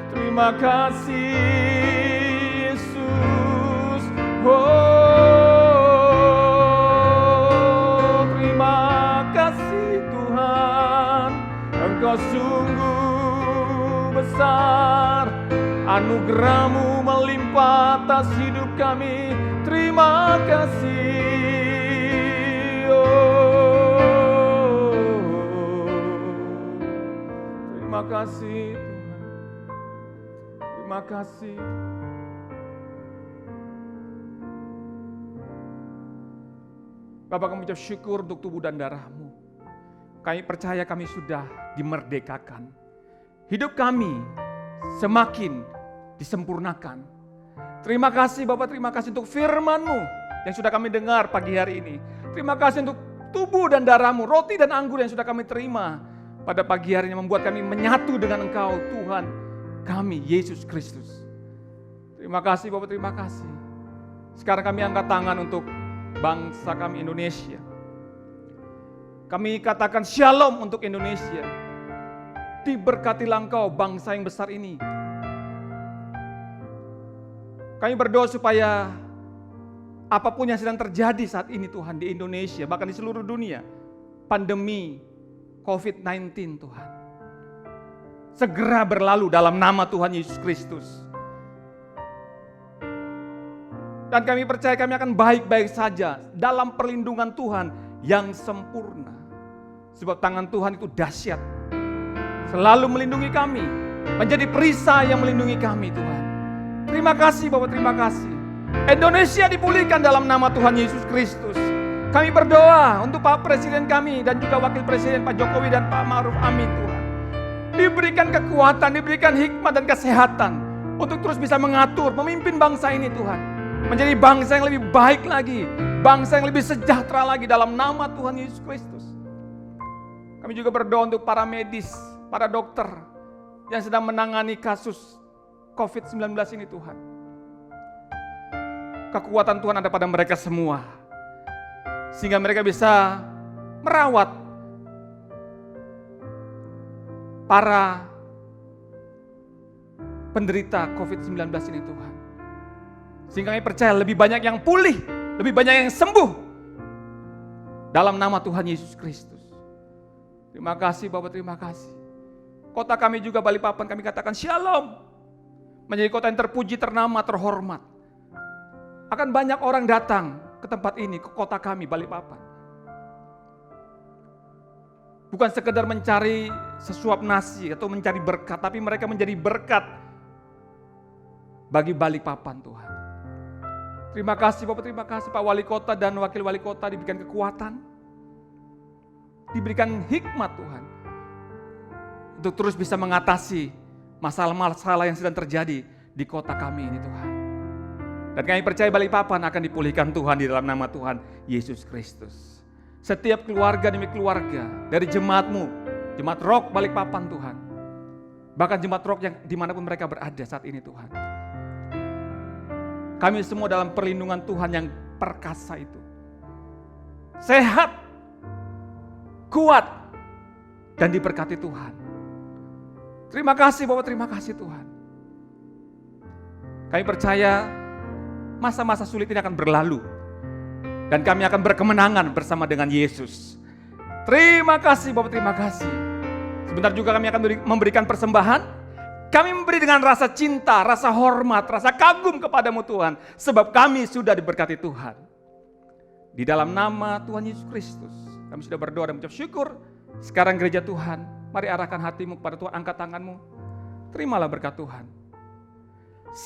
Terima kasih Yesus. Oh, terima kasih Tuhan. Engkau sungguh besar. Anugerah-Mu melimpah atas hidup kami. Terima kasih. Oh, terima kasih Tuhan. Terima kasih. Bapak, kami ucap syukur untuk tubuh dan darah-Mu. Kami percaya kami sudah dimerdekakan. Hidup kami semakin disempurnakan. Terima kasih Bapak, terima kasih untuk firman-Mu yang sudah kami dengar pagi hari ini. Terima kasih untuk tubuh dan darah-Mu, roti dan anggur yang sudah kami terima pada pagi hari ini, membuat kami menyatu dengan Engkau, Tuhan kami, Yesus Kristus. Terima kasih Bapak, terima kasih. Sekarang kami angkat tangan untuk bangsa kami Indonesia. Kami katakan shalom untuk Indonesia. Diberkatilah Engkau bangsa yang besar ini. Kami berdoa supaya apapun yang sedang terjadi saat ini Tuhan di Indonesia, bahkan di seluruh dunia, pandemi COVID-19 Tuhan, segera berlalu dalam nama Tuhan Yesus Kristus. Dan kami percaya kami akan baik-baik saja dalam perlindungan Tuhan yang sempurna. Sebab tangan Tuhan itu dahsyat. Selalu melindungi kami. Menjadi perisai yang melindungi kami Tuhan. Terima kasih Bapak, terima kasih. Indonesia dipulihkan dalam nama Tuhan Yesus Kristus. Kami berdoa untuk Pak Presiden kami dan juga Wakil Presiden Pak Jokowi dan Pak Ma'ruf Amin Tuhan. Diberikan kekuatan, diberikan hikmat dan kesehatan untuk terus bisa mengatur, memimpin bangsa ini Tuhan. Menjadi bangsa yang lebih baik lagi, bangsa yang lebih sejahtera lagi dalam nama Tuhan Yesus Kristus. Kami juga berdoa untuk para medis, para dokter yang sedang menangani kasus COVID-19 ini Tuhan. Kekuatan Tuhan ada pada mereka semua. Sehingga mereka bisa merawat para penderita COVID-19 ini Tuhan. Sehingga kami percaya lebih banyak yang pulih, lebih banyak yang sembuh. Dalam nama Tuhan Yesus Kristus. Terima kasih Bapak, terima kasih. Kota kami juga Balikpapan kami katakan Shalom. Menjadi kota yang terpuji, ternama, terhormat. Akan banyak orang datang ke tempat ini, ke kota kami Balikpapan. Bukan sekedar mencari sesuap nasi atau mencari berkat, tapi mereka menjadi berkat bagi Balikpapan Tuhan. Terima kasih Bapak, terima kasih Pak Wali Kota dan Wakil Wali Kota diberikan kekuatan, diberikan hikmat Tuhan. Untuk terus bisa mengatasi masalah-masalah yang sedang terjadi di kota kami ini Tuhan. Dan kami percaya Balikpapan akan dipulihkan Tuhan di dalam nama Tuhan Yesus Kristus. Setiap keluarga demi keluarga, dari jemaatmu, jemaat Rock Balikpapan Tuhan. Bahkan jemaat Rock yang dimanapun mereka berada saat ini Tuhan. Kami semua dalam perlindungan Tuhan yang perkasa itu. Sehat, kuat, dan diberkati Tuhan. Terima kasih Bapak, terima kasih Tuhan. Kami percaya masa-masa sulit ini akan berlalu. Dan kami akan berkemenangan bersama dengan Yesus. Terima kasih Bapak, terima kasih. Sebentar juga kami akan memberikan persembahan. Kami memberi dengan rasa cinta, rasa hormat, rasa kagum kepadamu Tuhan. Sebab kami sudah diberkati Tuhan. Di dalam nama Tuhan Yesus Kristus. Kami sudah berdoa dan mengucap syukur. Sekarang gereja Tuhan, mari arahkan hatimu kepada Tuhan, angkat tanganmu. Terimalah berkat Tuhan.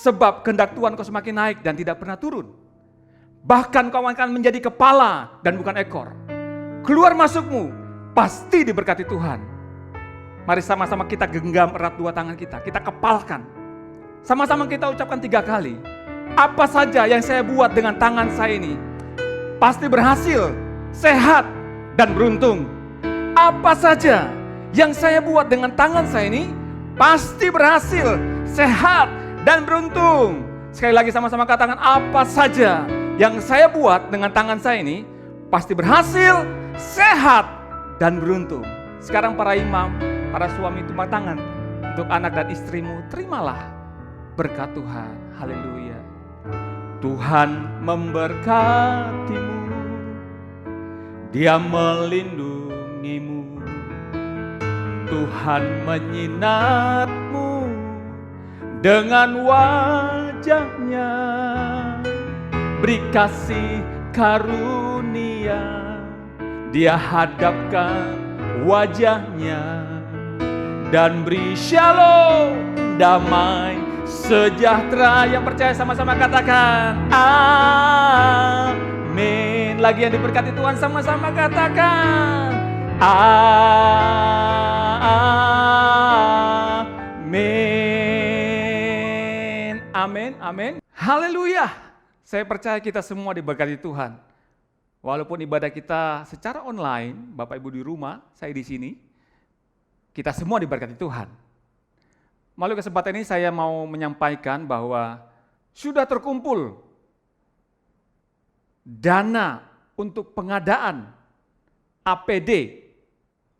Sebab kehendak Tuhan kau semakin naik dan tidak pernah turun. Bahkan kau akan menjadi kepala dan bukan ekor. Keluar masukmu pasti diberkati Tuhan. Mari sama-sama kita genggam erat dua tangan kita kepalkan. Sama-sama kita ucapkan 3 kali. Apa saja yang saya buat dengan tangan saya ini, pasti berhasil, sehat, dan beruntung. Apa saja yang saya buat dengan tangan saya ini, pasti berhasil, sehat, dan beruntung. Sekali lagi sama-sama katakan, apa saja yang saya buat dengan tangan saya ini, pasti berhasil, sehat, dan beruntung. Sekarang para imam, para suami tumpang tangan untuk anak dan istrimu, terimalah berkat Tuhan. Haleluya. Tuhan memberkatimu, Dia melindungimu. Tuhan menyinarmu dengan wajah-Nya, beri kasih karunia, Dia hadapkan wajah-Nya dan beri shalom, damai, sejahtera. Yang percaya sama-sama katakan amin. Lagi yang diberkati Tuhan sama-sama katakan amin. Amin, amin. Haleluya. Saya percaya kita semua diberkati Tuhan. Walaupun ibadah kita secara online, Bapak Ibu di rumah, saya di sini, kita semua diberkati Tuhan. Melalui kesempatan ini saya mau menyampaikan bahwa sudah terkumpul dana untuk pengadaan APD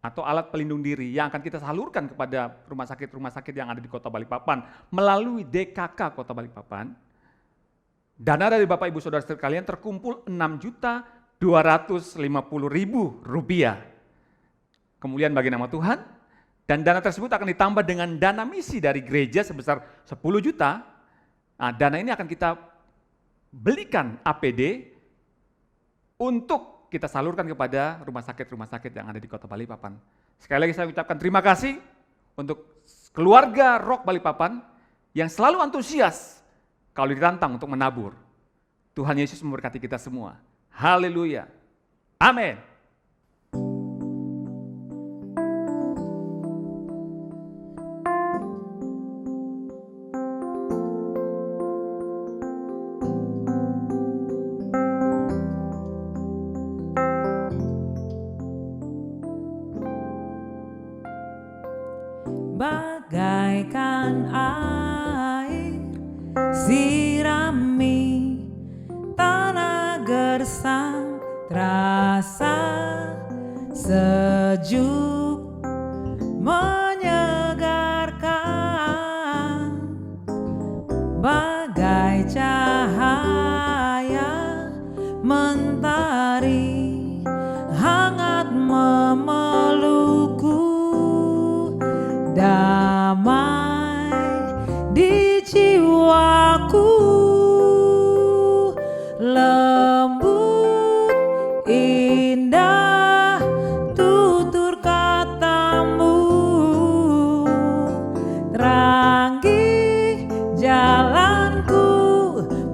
atau alat pelindung diri yang akan kita salurkan kepada rumah sakit yang ada di Kota Balikpapan melalui DKK Kota Balikpapan. Dana dari Bapak Ibu Saudara sekalian terkumpul Rp6.250.000. Kemuliaan bagi nama Tuhan. Dan dana tersebut akan ditambah dengan dana misi dari gereja sebesar 10 juta. Nah, dana ini akan kita belikan APD untuk kita salurkan kepada rumah sakit yang ada di Kota Balikpapan. Sekali lagi saya ucapkan terima kasih untuk keluarga Rock Balikpapan yang selalu antusias kalau ditantang untuk menabur. Tuhan Yesus memberkati kita semua. Haleluya. Amin. Bagaikan air sirami tanah gersang, terasa sejuk menyegarkan, bagai cahaya mentari hangat memelukku, damai di jiwaku, lembut indah tutur katamu, terangi jalanku,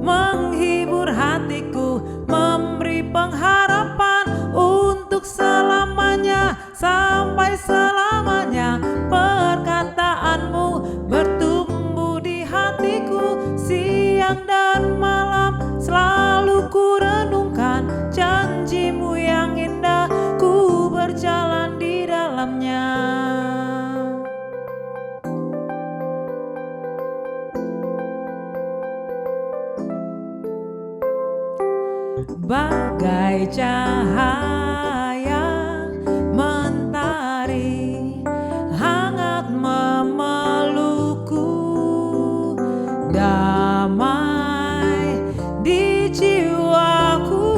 menghibur hatiku, memberi pengharapan untuk selamanya, sampai selamanya. Perkataanmu bertumbuh di hatiku, siang dan malam selalu ku renungkan, janjimu yang indah ku berjalan di dalamnya. Bagai cahaya mentari hangat memelukku, damai di jiwaku,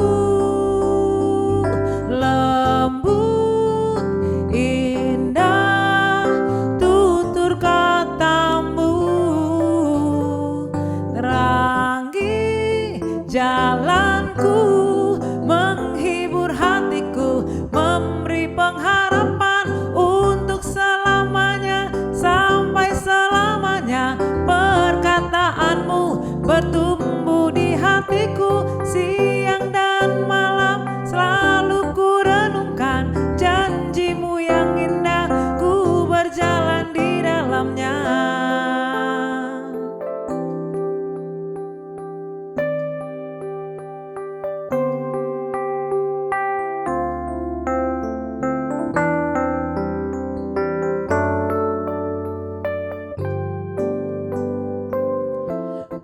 lembut indah tutur katamu, terangi jalanku, menghibur hatiku, memberi pengharapan untuk selamanya, sampai selamanya. Perkataanmu bertumbuh di hatiku, siang dan malam selalu ku renungkan, janjimu yang indah ku berjalan di dalamnya.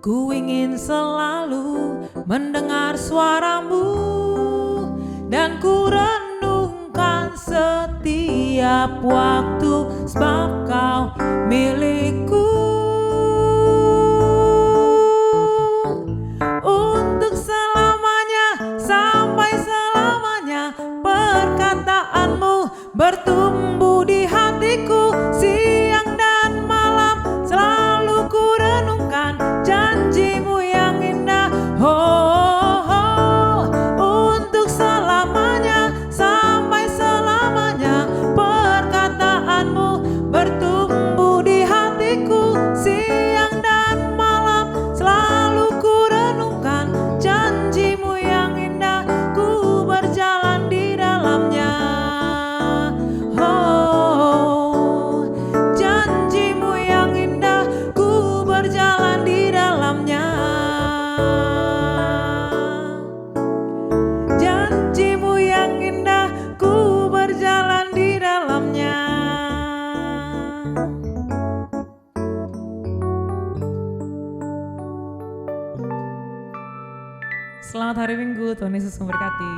Ku ingin selalu mendengar suaramu, dan ku renungkan setiap waktu, sebab kau milikku. Untuk selamanya, sampai selamanya, perkataanmu bertumbuh di hatiku, siang dan malam selalu ku renungkan, janjimu yang indah, oh, oh, untuk selamanya, sampai selamanya. Perkataanmu bertumbuh di hatiku, siang dan malam selalu ku renungkan, janjimu yang indah ku berjalan di dalamnya. Oh, janjimu yang indah ku berjalan di dalamnya. Janjimu yang indah ku berjalan di dalamnya. Selamat hari Minggu, Tuhan Yesus memberkati.